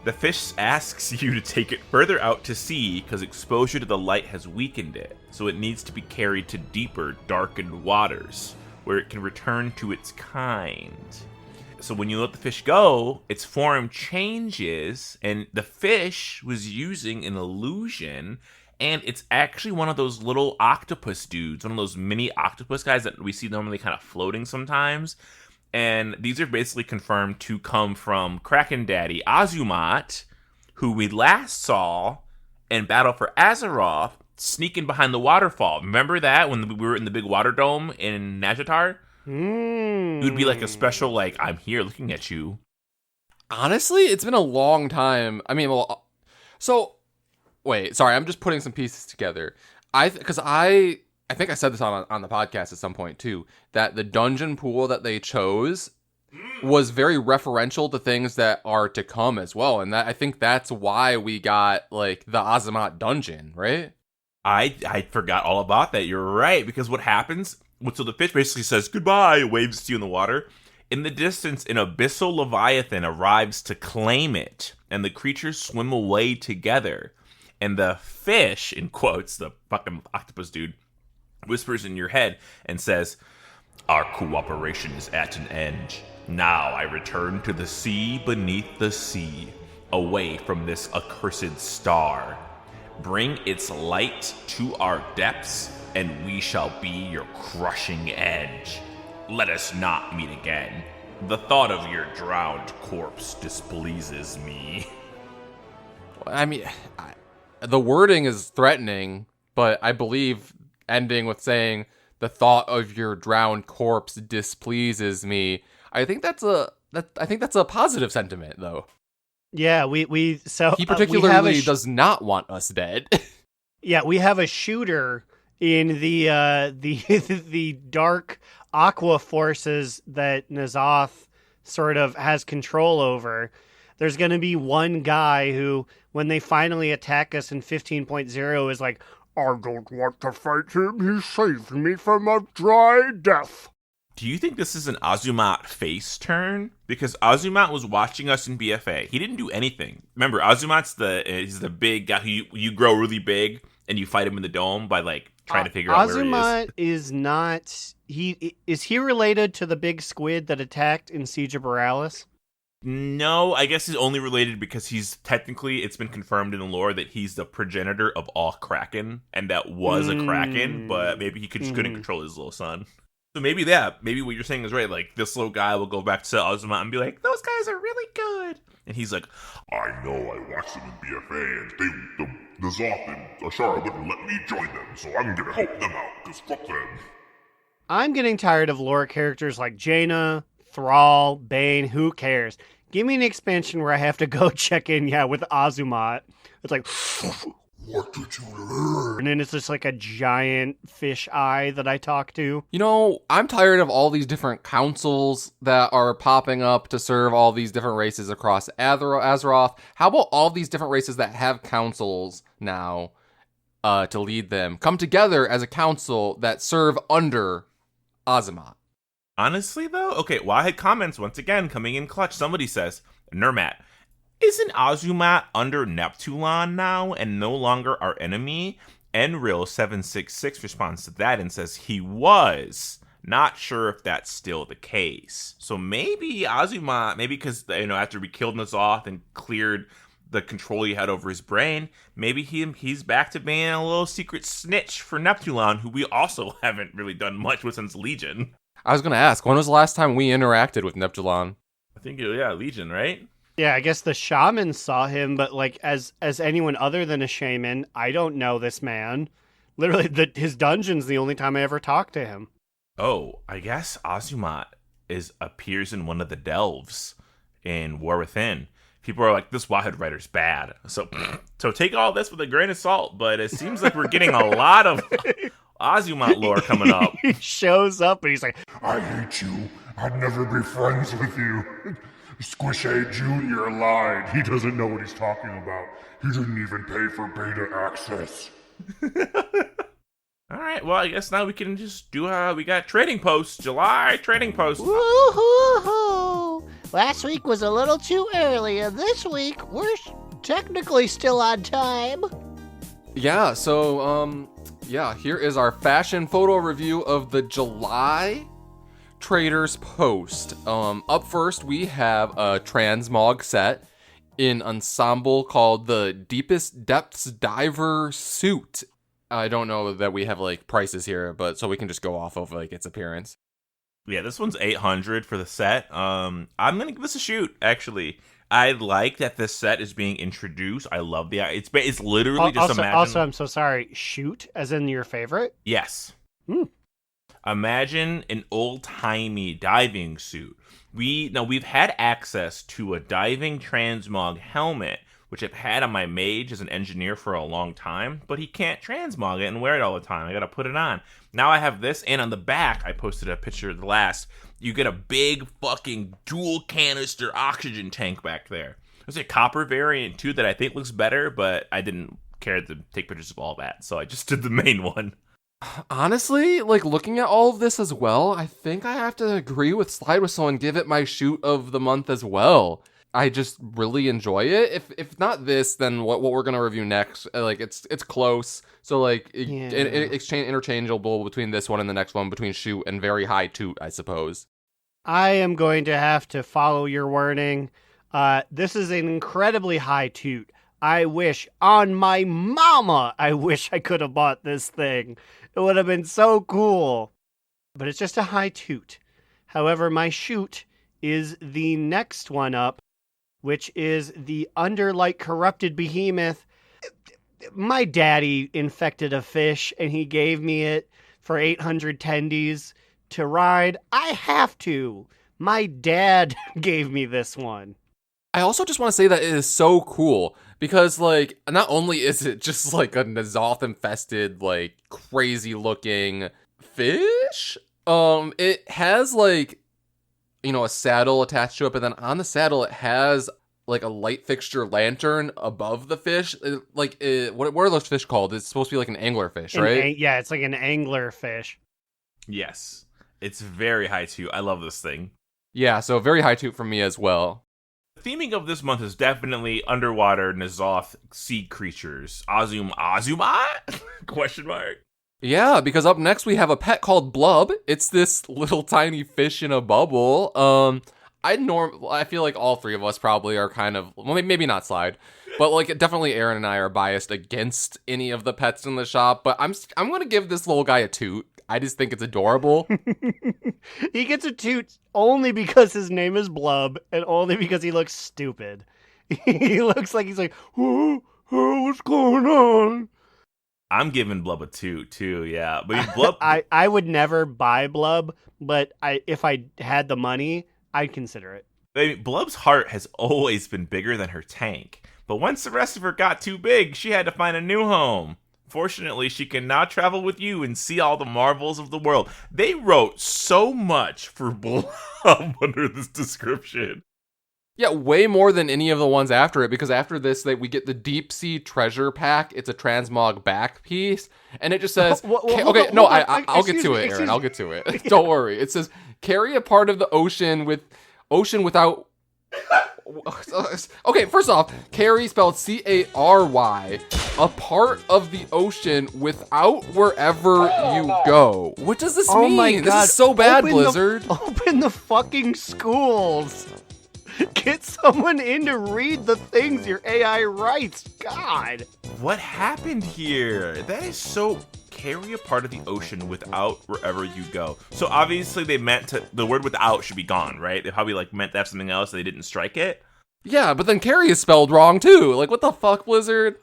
the fish asks you to take it further out to sea because exposure to the light has weakened it, so it needs to be carried to deeper, darkened waters, where it can return to its kind. So when you let the fish go, its form changes, and the fish was using an illusion, and it's actually one of those little octopus dudes, one of those mini octopus guys that we see normally kind of floating sometimes. And these are basically confirmed to come from Kraken Daddy Azumat, who we last saw in Battle for Azeroth sneaking behind the waterfall. Remember that when we were in the big water dome in Nazjatar? It would be like a special, like, I'm here looking at you. Honestly, it's been a long time. I mean, well, so wait, sorry, I'm just putting some pieces together. I think I said this on the podcast at some point too, that the dungeon pool that they chose was very referential to things that are to come as well, and that I think that's why we got like the Azamat dungeon, right? I forgot all about that. You're right, because what happens? So the fish basically says goodbye, waves to you in the water. In the distance, an abyssal leviathan arrives to claim it, and the creatures swim away together. And the fish, in quotes, the fucking octopus dude, whispers in your head and says, "Our cooperation is at an end. Now I return to the sea beneath the sea, away from this accursed star. Bring its light to our depths, and we shall be your crushing edge. Let us not meet again. The thought of your drowned corpse displeases me." I mean, the wording is threatening, but I believe ending with saying the thought of your drowned corpse displeases me. I think that's a positive sentiment, though. Yeah, he particularly does not want us dead. Yeah, we have a shooter in the the dark aqua forces that N'Zoth sort of has control over. There's going to be one guy who, when they finally attack us in 15.0, is like, "I don't want to fight him. He saved me from a dry death." Do you think this is an Azumat face turn? Because Azumat was watching us in BFA. He didn't do anything. Remember, Azumat's he's the big guy who you grow really big and you fight him in the dome by like trying to figure out where he is. Azumat is not. Is he related to the big squid that attacked in Siege of Borealis? No, I guess he's only related because he's technically, it's been confirmed in the lore that he's the progenitor of all Kraken, and that was a Kraken, but maybe he couldn't control his little son. So maybe what you're saying is right. Like, this little guy will go back to Azumat and be like, "Those guys are really good." And he's like, "I know, I watched them in BFA, and the N'Zoth and Ashara wouldn't let me join them, so I'm gonna help them out, because fuck them." I'm getting tired of lore characters like Jaina, Thrall, Bane. Who cares? Give me an expansion where I have to go check in, with Azumat. It's like, "What did you learn?" And then it's just like a giant fish eye that I talk to. You know, I'm tired of all these different councils that are popping up to serve all these different races across Azeroth. How about all these different races that have councils now to lead them come together as a council that serve under Azumat? Honestly, though, okay, Wahid comments once again, coming in clutch. Somebody says, "Nermat, isn't Azumat under Neptulon now and no longer our enemy?" Enril766 responds to that and says he was. Not sure if that's still the case. So maybe Azumat, because, after we killed N'Zoth and cleared the control he had over his brain, maybe he's back to being a little secret snitch for Neptulon, who we also haven't really done much with since Legion. I was going to ask, when was the last time we interacted with Neptulon? I think, Legion, right? Yeah, I guess the shaman saw him, but as anyone other than a shaman, I don't know this man. Literally, his dungeon's the only time I ever talked to him. Oh, I guess Azumat appears in one of the delves in War Within. People are like, "This Wahid writer's bad." So take all this with a grain of salt, but it seems like we're getting a lot of Azumot lore coming up. He shows up and he's like, I hate you. I'd never be friends with you. Squishy Jr. lied. He doesn't know what he's talking about. He didn't even pay for beta access. All right, well, I guess now we can just do we got trading posts, July trading posts. woo-hoo-hoo. Last week was a little too early, and this week we're technically still on time. Yeah, so, here is our fashion photo review of the July Traders Post. Up first, we have a transmog set in ensemble called the Deepest Depths Diver Suit. I don't know that we have, prices here, but so we can just go off of, its appearance. Yeah, this one's $800 for the set. I'm going to give this a shoot, actually. I like that this set is being introduced. I love the... It's literally just imagine... Also, I'm so sorry. Shoot, as in your favorite? Yes. Imagine an old-timey diving suit. We've had access to a diving transmog helmet, which I've had on my mage as an engineer for a long time, but he can't transmog it and wear it all the time. I gotta put it on. Now I have this, and on the back, I posted a picture of the last. You get a big fucking dual canister oxygen tank back there. There's a copper variant too that I think looks better, but I didn't care to take pictures of all that, so I just did the main one. Honestly, looking at all of this as well, I think I have to agree with Slidewhistle and give it my shoot of the month as well. I just really enjoy it. If not this, then what we're gonna review next? It's close. So interchangeable between this one and the next one, between shoot and very high toot, I suppose. I am going to have to follow your wording. This is an incredibly high toot. I wish, on my mama, I wish I could have bought this thing. It would have been so cool. But it's just a high toot. However, my shoot is the next one up, which is the Underlight Corrupted Behemoth. My daddy infected a fish, and he gave me it for 800 tendies to ride. I have to. My dad gave me this one. I also just want to say that it is so cool because, not only is it just, a Nazoth-infested, crazy-looking fish, it has, a saddle attached to it, but then on the saddle it has, a light fixture lantern above the fish. What are those fish called? It's supposed to be, an anglerfish, right? Yeah, it's like an anglerfish. Yes. It's very high toot. I love this thing. Yeah, so very high toot from me as well. The theming of this month is definitely underwater Nazoth sea creatures. Azumot? Question mark. Yeah, because up next we have a pet called Blub. It's this little tiny fish in a bubble. I feel like all three of us probably are kind of, well, maybe not Slide, but definitely Aaron and I are biased against any of the pets in the shop. But I'm gonna give this little guy a toot. I just think it's adorable. He gets a toot only because his name is Blub and only because he looks stupid. He looks like he's like, oh, what's going on? I'm giving Blub a toot too, yeah. But Blub, I would never buy Blub, but if I had the money, I'd consider it. I mean, Blub's heart has always been bigger than her tank, but once the rest of her got too big, she had to find a new home. Fortunately, she can now travel with you and see all the marvels of the world. They wrote so much for Blub under this description. Yeah, way more than any of the ones after it, because after this, we get the Deep Sea Treasure Pack. It's a transmog back piece, and it just says... I'll get to it, Aaron. I'll get to it. Don't worry. It says, carry a part of the ocean without... Okay, first off, carry spelled C-A-R-Y, a part of the ocean without wherever you go. What does this mean? My God. This is so bad, Blizzard. Open the fucking schools. Get someone in to read the things your AI writes. God. What happened here? That is so... Carry a part of the ocean without wherever you go. So obviously they meant to... The word without should be gone, right? They probably meant to have something else. They didn't strike it. Yeah, but then carry is spelled wrong too. What the fuck, Blizzard?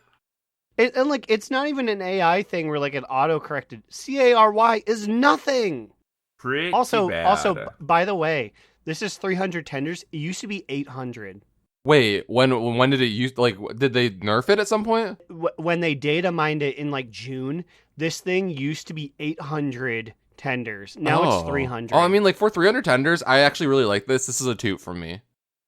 It's not even an AI thing where it auto-corrected. C-A-R-Y is nothing. Pretty Also, bad. by the way, this is 300 tenders. It used to be 800. Wait, when did it use, like, did they nerf it at some point? When they data mined it in like June, this thing used to be 800 tenders. Now it's 300. Oh, I mean, like, for 300 tenders, I actually really like this. This is a toot from me.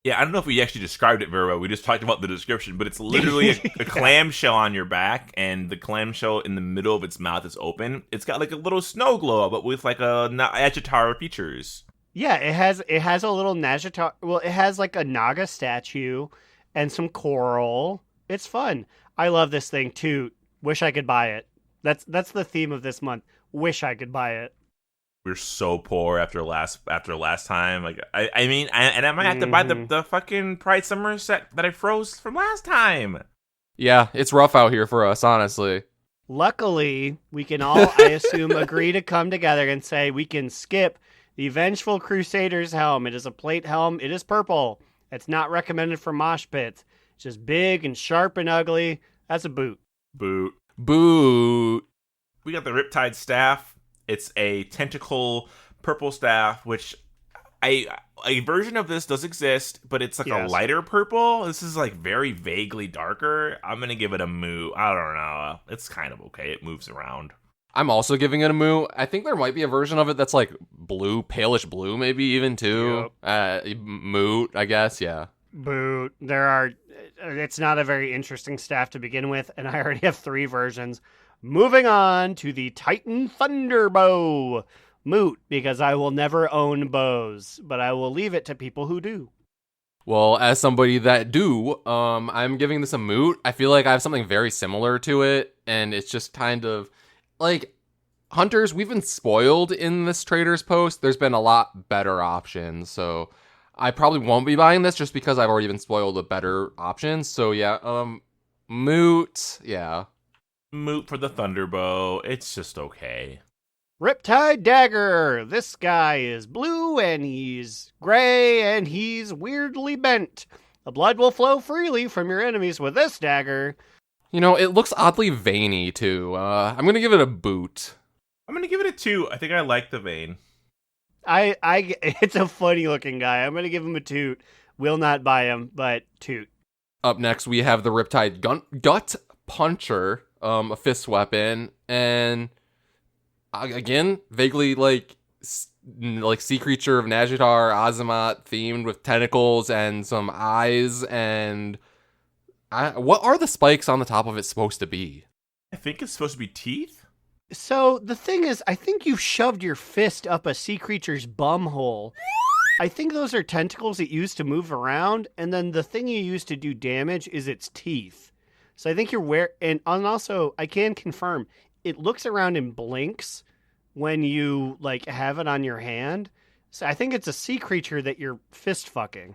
Yeah, I don't know if we actually described it very well. We just talked about the description, but it's literally a clamshell on your back, and the clamshell in the middle of its mouth is open. It's got like a little snow globe, but with like a Agitara features. Yeah, it has a little Nagitar. Well, it has like a Naga statue and some coral. It's fun. I love this thing too. Wish I could buy it. That's the theme of this month. Wish I could buy it. We're so poor after last time. Like I mean, I might have to buy the fucking Pride Summer set that I froze from last time. Yeah, it's rough out here for us, honestly. Luckily, we can all, I assume, agree to come together and say we can skip the Vengeful Crusader's helm. It is a plate helm. It is purple. It's not recommended for mosh pits. It's just big and sharp and ugly. That's a boot. Boot. We got the Riptide staff. It's a tentacle purple staff, which a version of this does exist, but it's like a lighter purple. This is like very vaguely darker. I'm gonna give it a moo. I don't know. It's kind of okay. It moves around. I'm also giving it a moo. I think there might be a version of it that's like blue, palish blue, maybe even too. Moot, I guess. Yeah. Boot. It's not a very interesting staff to begin with, and I already have 3 versions. Moving on to the Titan Thunderbow. Moot, because I will never own bows, but I will leave it to people who do. Well, as somebody that do, I'm giving this a moot. I feel like I have something very similar to it, and it's just kind of like, hunters, we've been spoiled in this Trader's Post. There's been a lot better options, so I probably won't be buying this just because I've already been spoiled with better options. So yeah, moot, yeah. Moot for the Thunderbow. It's just okay. Riptide Dagger. This guy is blue and he's gray and he's weirdly bent. The blood will flow freely from your enemies with this dagger. You know, it looks oddly veiny too. I'm gonna give it a boot. I'm gonna give it a 2. I think I like the vein. It's a funny looking guy. I'm gonna give him a toot. Will not buy him, but toot. Up next, we have the Riptide Gut Puncher, a fist weapon, and again, vaguely like sea creature of Nagitar, Azamat themed with tentacles and some eyes. And what are the spikes on the top of it supposed to be? I think it's supposed to be teeth. So the thing is, I think you've shoved your fist up a sea creature's bum hole. I think those are tentacles it used to move around, and then the thing you use to do damage is its teeth. So I think and also I can confirm it looks around and blinks when you like have it on your hand. So I think it's a sea creature that you're fist fucking.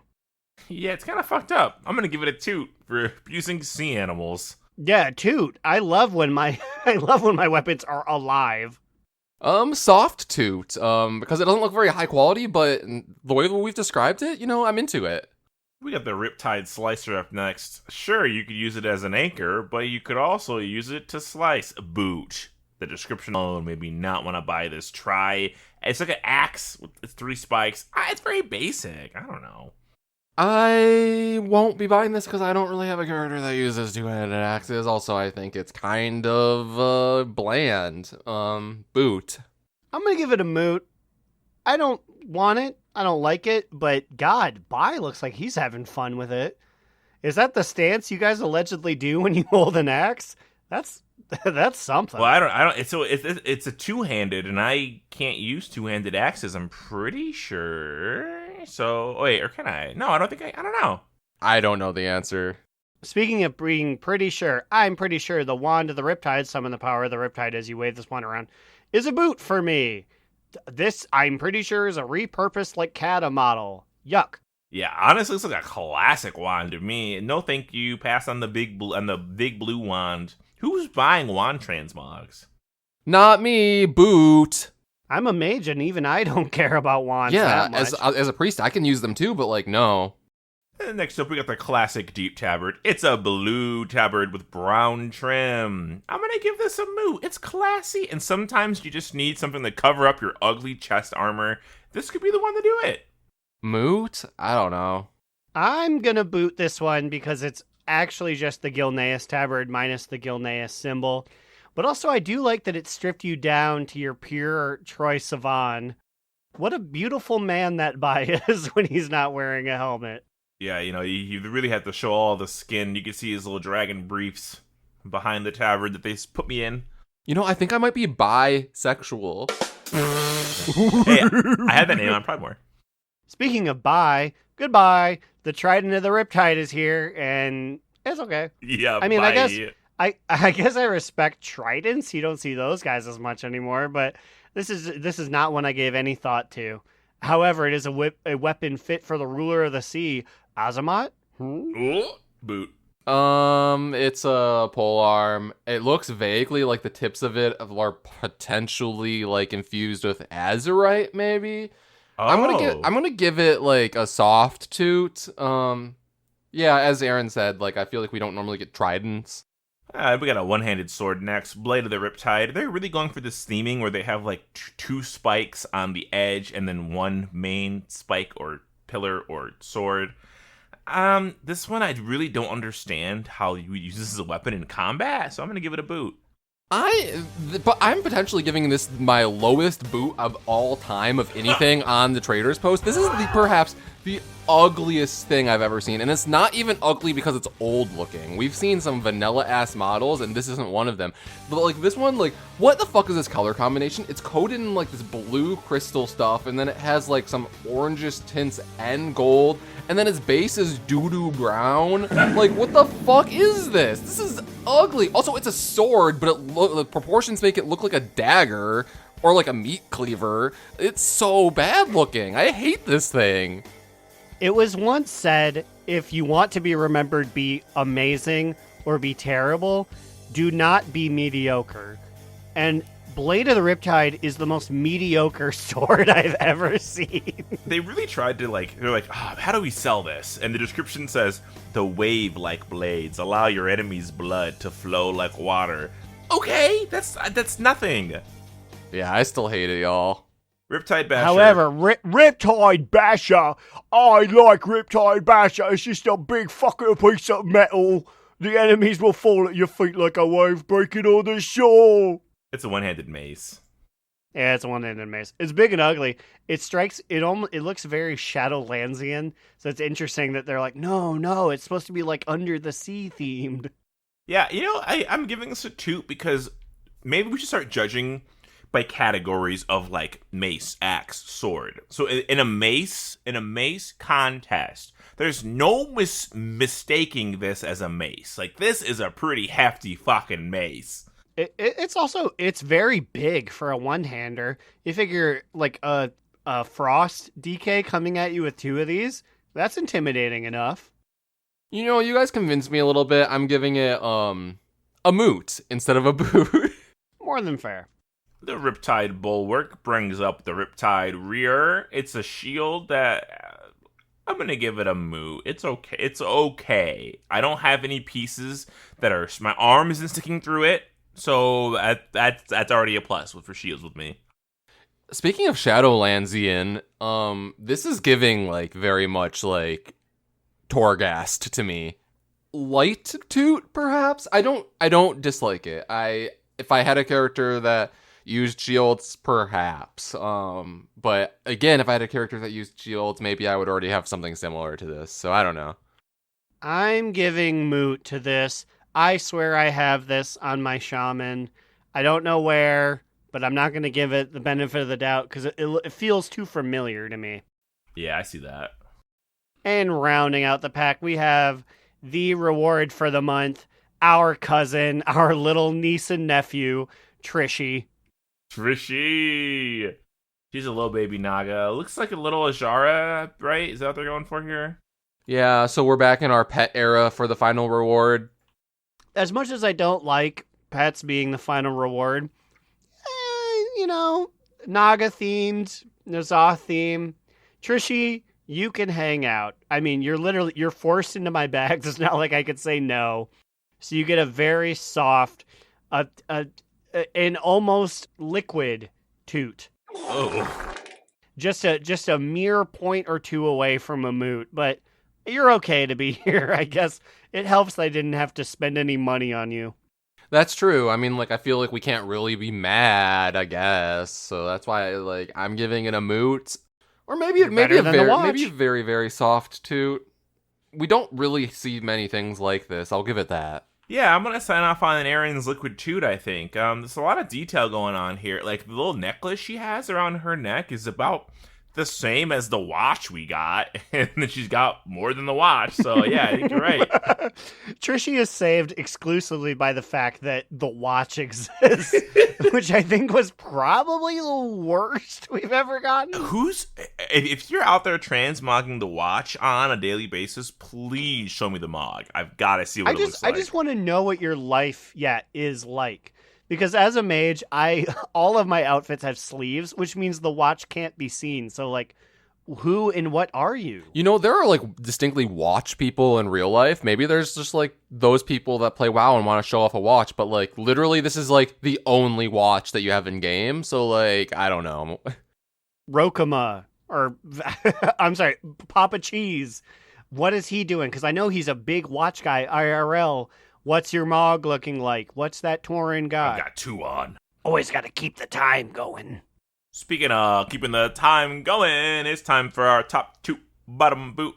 Yeah, it's kind of fucked up. I'm gonna give it a toot for abusing sea animals. Yeah, toot. I love when my weapons are alive. Soft toot. Because it doesn't look very high quality, but the way that we've described it, I'm into it. We got the Riptide Slicer up next. Sure, you could use it as an anchor, but you could also use it to slice. Boot. The description alone made me not want to buy this. Try. It's like an axe with 3 spikes. It's very basic. I don't know. I won't be buying this because I don't really have a character that uses 2-handed axes. Also, I think it's kind of bland. Boot. I'm going to give it a moot. I don't want it. I don't like it. But God, Bai looks like he's having fun with it. Is that the stance you guys allegedly do when you hold an axe? That's something. Well, I don't. It's a 2-handed, and I can't use 2-handed axes. I'm pretty sure. So wait, or can I? No, I don't think I don't know. I don't know the answer. Speaking of being pretty sure, I'm pretty sure the wand of the Riptide, summon the power of the Riptide as you wave this wand around, is a boot for me. This, I'm pretty sure, is a repurposed like Kata model. Yuck. Yeah, honestly, it's like a classic wand to me. No, thank you. Pass on the big blue wand. Who's buying wand transmogs? Not me. Boot. I'm a mage, and even I don't care about wands. Yeah, that much. as a priest, I can use them too, but no. And next up, we got the classic deep tabard. It's a blue tabard with brown trim. I'm gonna give this a moot. It's classy, and sometimes you just need something to cover up your ugly chest armor. This could be the one to do it. Moot? I don't know. I'm going to boot this one because it's actually just the Gilneas tabard minus the Gilneas symbol. But also, I do like that it stripped you down to your pure Troy Sivan. What a beautiful man that Bai is when he's not wearing a helmet. Yeah, you really have to show all the skin. You can see his little dragon briefs behind the tabard that they put me in. I think I might be bisexual. Hey, I had that name on Pridemore. Speaking of Bai, goodbye. The Trident of the Riptide is here, and it's okay. Yeah, I mean, bye. I guess I respect tridents. You don't see those guys as much anymore, but this is not one I gave any thought to. However, it is a weapon fit for the ruler of the sea, Azamat. Ooh, boot. It's a polearm. It looks vaguely like the tips of it are potentially like infused with azurite, maybe. Oh. I'm gonna give it like a soft toot. Yeah, as Aaron said, like I feel like we don't normally get tridents. We got a one-handed sword next, Blade of the Riptide. They're really going for this theming where they have like two spikes on the edge and then one main spike or pillar or sword. This one I really don't understand how you use this as a weapon in combat, so I'm gonna give it a boot. But I'm potentially giving this my lowest boot of all time of anything on the Traders Post. This is perhaps the ugliest thing I've ever seen, and it's not even ugly because it's old looking. We've seen some vanilla ass models, and this isn't one of them. But like this one, like what the fuck is this color combination? It's coated in like this blue crystal stuff, and then it has like some orangish tints and gold, and then its base is doo-doo brown. Like what the fuck is this? This is ugly. Also, it's a sword, but the proportions make it look like a dagger or like a meat cleaver. It's so bad looking. I hate this thing. It was once said, if you want to be remembered, be amazing or be terrible. Do not be mediocre. And Blade of the Riptide is the most mediocre sword I've ever seen. They really tried to they're like, how do we sell this? And the description says, the wave-like blades allow your enemy's blood to flow like water. Okay, that's nothing. Yeah, I still hate it, y'all. Riptide Basher. However, Riptide Basher, I like Riptide Basher. It's just a big fucking piece of metal. The enemies will fall at your feet like a wave breaking on the shore. It's a one-handed mace. Yeah, it's a one-handed mace. It's big and ugly. It looks very Shadowlandsian. So it's interesting that they're like, no, it's supposed to be like under the sea themed. Yeah, I'm giving this a toot because maybe we should start judging by categories of like mace, axe, sword. So in a mace contest, there's no mistaking this as a mace. Like this is a pretty hefty fucking mace. It's very big for a one-hander. You figure like a frost DK coming at you with two of these, that's intimidating enough. You guys convinced me a little bit. I'm giving it a moot instead of a boot. More than fair. The Riptide Bulwark brings up the Riptide Rear. It's a shield that I'm going to give it a moot. It's okay. I don't have any pieces that are... My arm isn't sticking through it, so that's already a plus for shields with me. Speaking of Shadowlandsian, this is giving like very much like Torghast to me. Light toot, perhaps? I don't dislike it. If I had a character that used shields, perhaps. But again, if I had a character that used shields, maybe I would already have something similar to this. So I don't know. I'm giving moot to this. I swear I have this on my shaman. I don't know where, but I'm not going to give it the benefit of the doubt because it feels too familiar to me. Yeah, I see that. And rounding out the pack, we have the reward for the month, our cousin, our little niece and nephew, Trishy. Trishy! She's a little baby Naga. Looks like a little Ajara, right? Is that what they're going for here? Yeah, so we're back in our pet era for the final reward. As much as I don't like pets being the final reward, Naga themed, Nazoth theme, Trishy, you can hang out. I mean, you're forced into my bags. It's not like I could say no. So you get a very soft, an almost liquid toot. Oh. Just a mere point or two away from a moot, but You're okay to be here. I guess it helps I didn't have to spend any money on you. That's true. I mean, like, I feel like we can't really be mad, I guess. So that's why, like, I'm giving it a moot. Or maybe You're better than the watch. maybe a very, very soft toot. We don't really see many things like this. I'll give it that. Yeah, I'm gonna sign off on an Aaron's liquid toot, I think. There's a lot of detail going on here. Like, the little necklace she has around her neck is about the same as the watch we got, and then she's got more than the watch. So yeah, I think you're right. Trishy is saved exclusively by the fact that the watch exists, which I think was probably the worst we've ever gotten. If you're out there transmogging the watch on a daily basis, please show me the mog. I've got to see what it looks like. I just want to know what your life, is like. Because as a mage, all of my outfits have sleeves, which means the watch can't be seen. So, like, who and what are you? You know, there are, like, distinctly watch people in real life. Maybe there's just, like, those people that play WoW and want to show off a watch. But, like, literally, this is, like, the only watch that you have in-game. So, like, I don't know. Rokuma, or, I'm sorry, Papa Cheese. What is he doing? Because I know he's a big watch guy, IRL. What's your mog looking like? What's that Tauren got? I got 2 on. Always got to keep the time going. Speaking of keeping the time going, it's time for our top 2 bottom boot.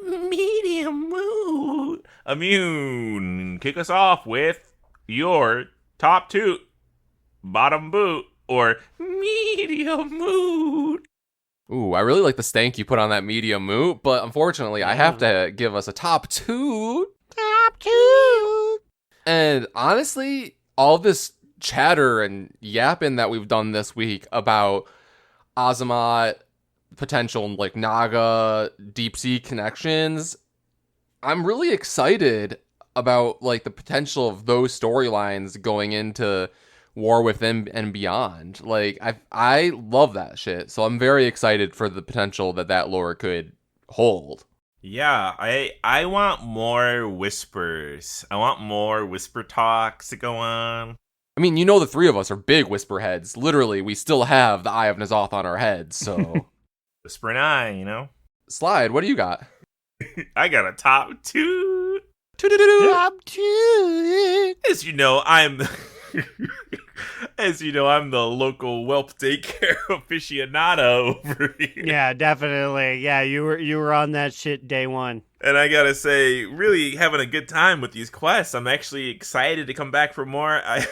Medium mood. Immune. Kick us off with your top 2 bottom boot or medium mood. Ooh, I really like the stank you put on that medium moot, but unfortunately, I have to give us a top 2. Top 2. And honestly, all this chatter and yapping that we've done this week about Azamat, potential like Naga, deep sea connections, I'm really excited about like the potential of those storylines going into War Within and beyond. Like I love that shit, so I'm very excited for the potential that lore could hold. Yeah, I want more whispers. I want more whisper talks to go on. I mean, you know, the 3 of us are big whisper heads. Literally, we still have the Eye of N'Zoth on our heads, so... Whisper and eye, you know? Slide, what do you got? I got a top 2. Top 2. As you know, I'm the local whelp daycare aficionado over here. Yeah, definitely. Yeah, you were on that shit day one. And I gotta say, really having a good time with these quests. I'm actually excited to come back for more. I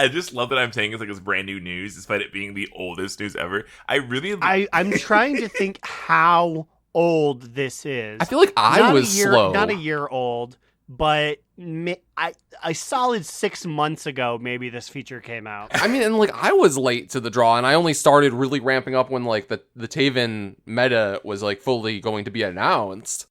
just love that I'm saying it's like it's brand new news, despite it being the oldest news ever. I'm trying to think how old this is. I feel like I was slow. Not a year old, but a solid 6 months ago, maybe this feature came out. I mean, and like I was late to the draw, and I only started really ramping up when like the Taven meta was like fully going to be announced.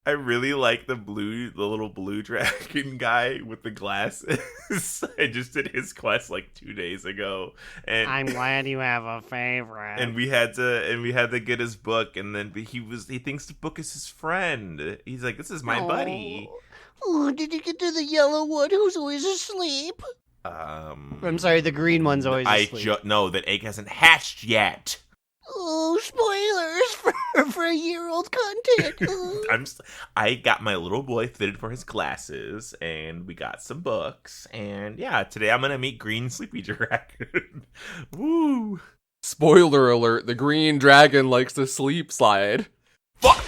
I really like the little blue dragon guy with the glasses. I just did his quest like 2 days ago, and I'm glad you have a favorite. And we had to get his book, and then he thinks the book is his friend. He's like, "This is my buddy." Oh, did you get to the yellow one who's always asleep? I'm sorry, the green one's always asleep. No, that egg hasn't hatched yet. Oh, spoilers for a year-old content. I got my little boy fitted for his glasses, and we got some books, and yeah, today I'm gonna meet Green Sleepy Dragon. Woo! Spoiler alert: the green dragon likes to sleep. Slide. Fuck.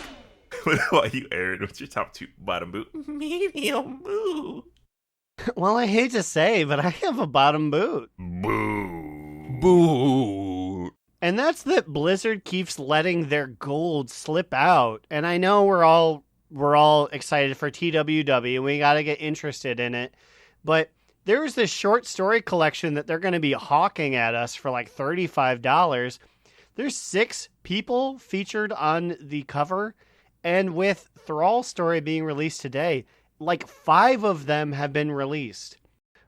What about you, Aaron? What's your top 2 bottom boot? Medium boot. Well, I hate to say, but I have a bottom boot. Boo. Boo. And that's that Blizzard keeps letting their gold slip out. And I know we're all excited for TWW and we got to get interested in it. But there's this short story collection that they're going to be hawking at us for like $35. There's 6 people featured on the cover. And with Thrall story being released today, like 5 of them have been released.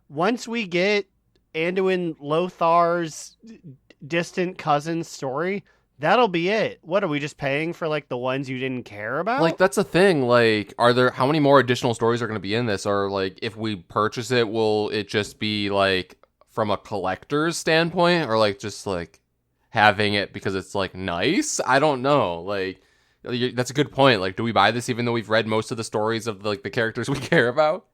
Once we get Anduin Lothar's distant cousin story, that'll be it. What are we just paying for like the ones you didn't care about? Like that's a thing. Like, how many more additional stories are going to be in this? Or like, if we purchase it, will it just be like from a collector's standpoint, or like just like having it because it's like nice? I don't know. Like, That's a good point. Like, do we buy this even though we've read most of the stories of the characters we care about?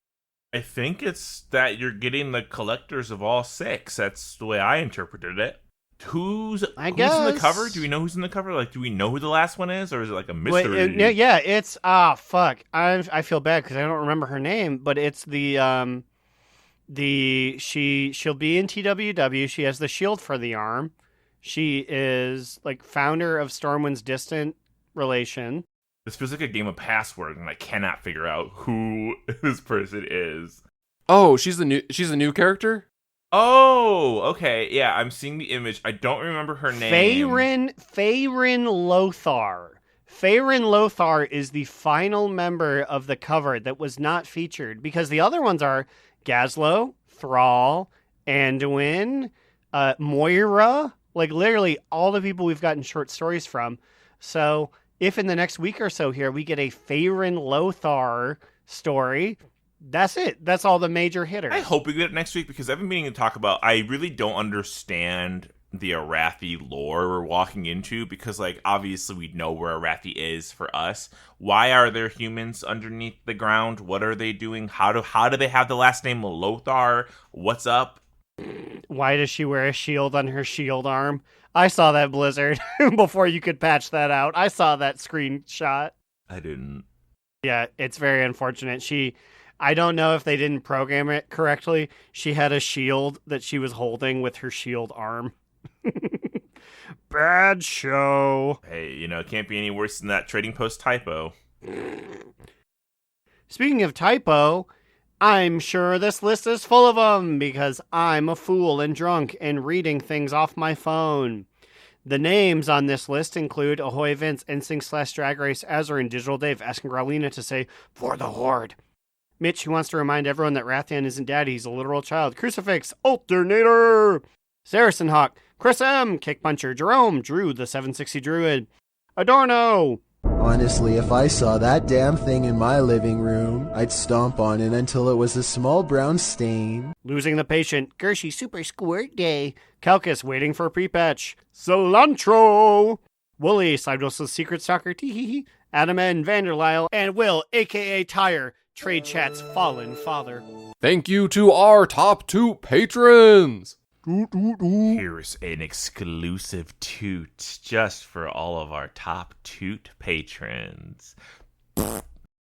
I think it's that you're getting the collectors of all 6. That's the way I interpreted it. Who's in the cover? Do we know who's in the cover? Like, do we know who the last one is, or is it like a mystery? It's fuck. I feel bad because I don't remember her name, but it's she'll be in TWW. She has the shield for the arm. She is like founder of Stormwind's distant relation. This feels like a game of password, and I cannot figure out who this person is. Oh, she's the new character? Oh, okay. Yeah, I'm seeing the image. I don't remember her name. Faeryn Lothar. Faeryn Lothar is the final member of the cover that was not featured because the other ones are Gazlo, Thrall, Anduin, Moira, like literally all the people we've gotten short stories from. So if in the next week or so here we get a Faeryn Lothar story, that's it. That's all the major hitters. I hope we get it next week because I've been meaning to talk about. I really don't understand the Arathi lore we're walking into because, like, obviously we know where Arathi is for us. Why are there humans underneath the ground? What are they doing? How do they have the last name Lothar? What's up? Why does she wear a shield on her shield arm? I saw that, Blizzard, before you could patch that out. I saw that screenshot. I didn't. Yeah, it's very unfortunate. I don't know if they didn't program it correctly. She had a shield that she was holding with her shield arm. Bad show. Hey, it can't be any worse than that Trading Post typo. Speaking of typo, I'm sure this list is full of them because I'm a fool and drunk and reading things off my phone. The names on this list include Ahoy Vince, NSYNC / Drag Race, Azure, and Digital Dave asking Growlina to say, "For the Horde." Mitch, who wants to remind everyone that Rathian isn't daddy, he's a literal child. Crucifix, Alternator, Saracen Hawk, Chris M, Kick Puncher, Jerome, Drew, the 760 Druid, Adorno. Honestly, if I saw that damn thing in my living room, I'd stomp on it until it was a small brown stain. Losing the Patient, Gershie Super Squirt Day, Calcus waiting for a pre-patch, Cilantro, Wooly, Slidewhistle's Secret Stalker, Teehee, Adam N, Vanderlyle, and Will, aka Tire, Trade Chat's fallen father. Thank you to our top 2 patrons! Here's an exclusive toot just for all of our top toot patrons.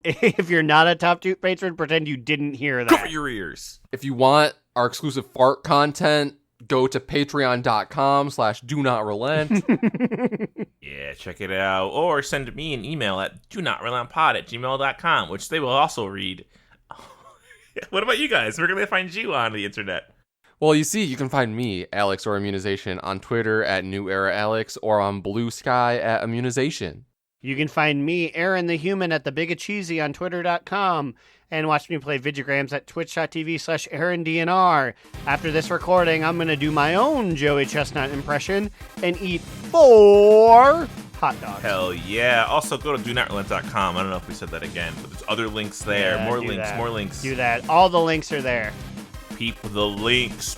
If you're not a top 2 patron, pretend you didn't hear that. Cover your ears. If you want our exclusive fart content, go to patreon.com/do-not-relent. Yeah, check it out. Or send me an email at do-not-relentpod@gmail.com, which they will also read. What about you guys? Where can they find you on the internet? Well, you see, you can find me, Alex or Immunization, on Twitter at New Era Alex or on Blue Sky at Immunization. You can find me, Aaron the Human, at the Bigacheesy on Twitter.com and watch me play Vigigrams at twitch.tv/AaronDNR. After this recording, I'm going to do my own Joey Chestnut impression and eat 4 hot dogs. Hell yeah. Also, go to do-not-relent.com. I don't know if we said that again, but there's other links there. Yeah, more do links. Do that. All the links are there. Peep the links,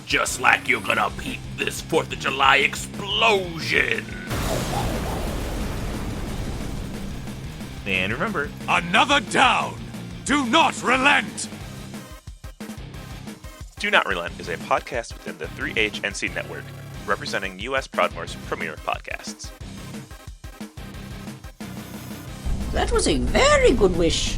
just like you're gonna peep this 4th of July explosion. And remember, Another down! Do not relent! Do Not Relent is a podcast within the 3HNC network, representing U.S. Proudmoore's premier podcasts. That was a very good wish.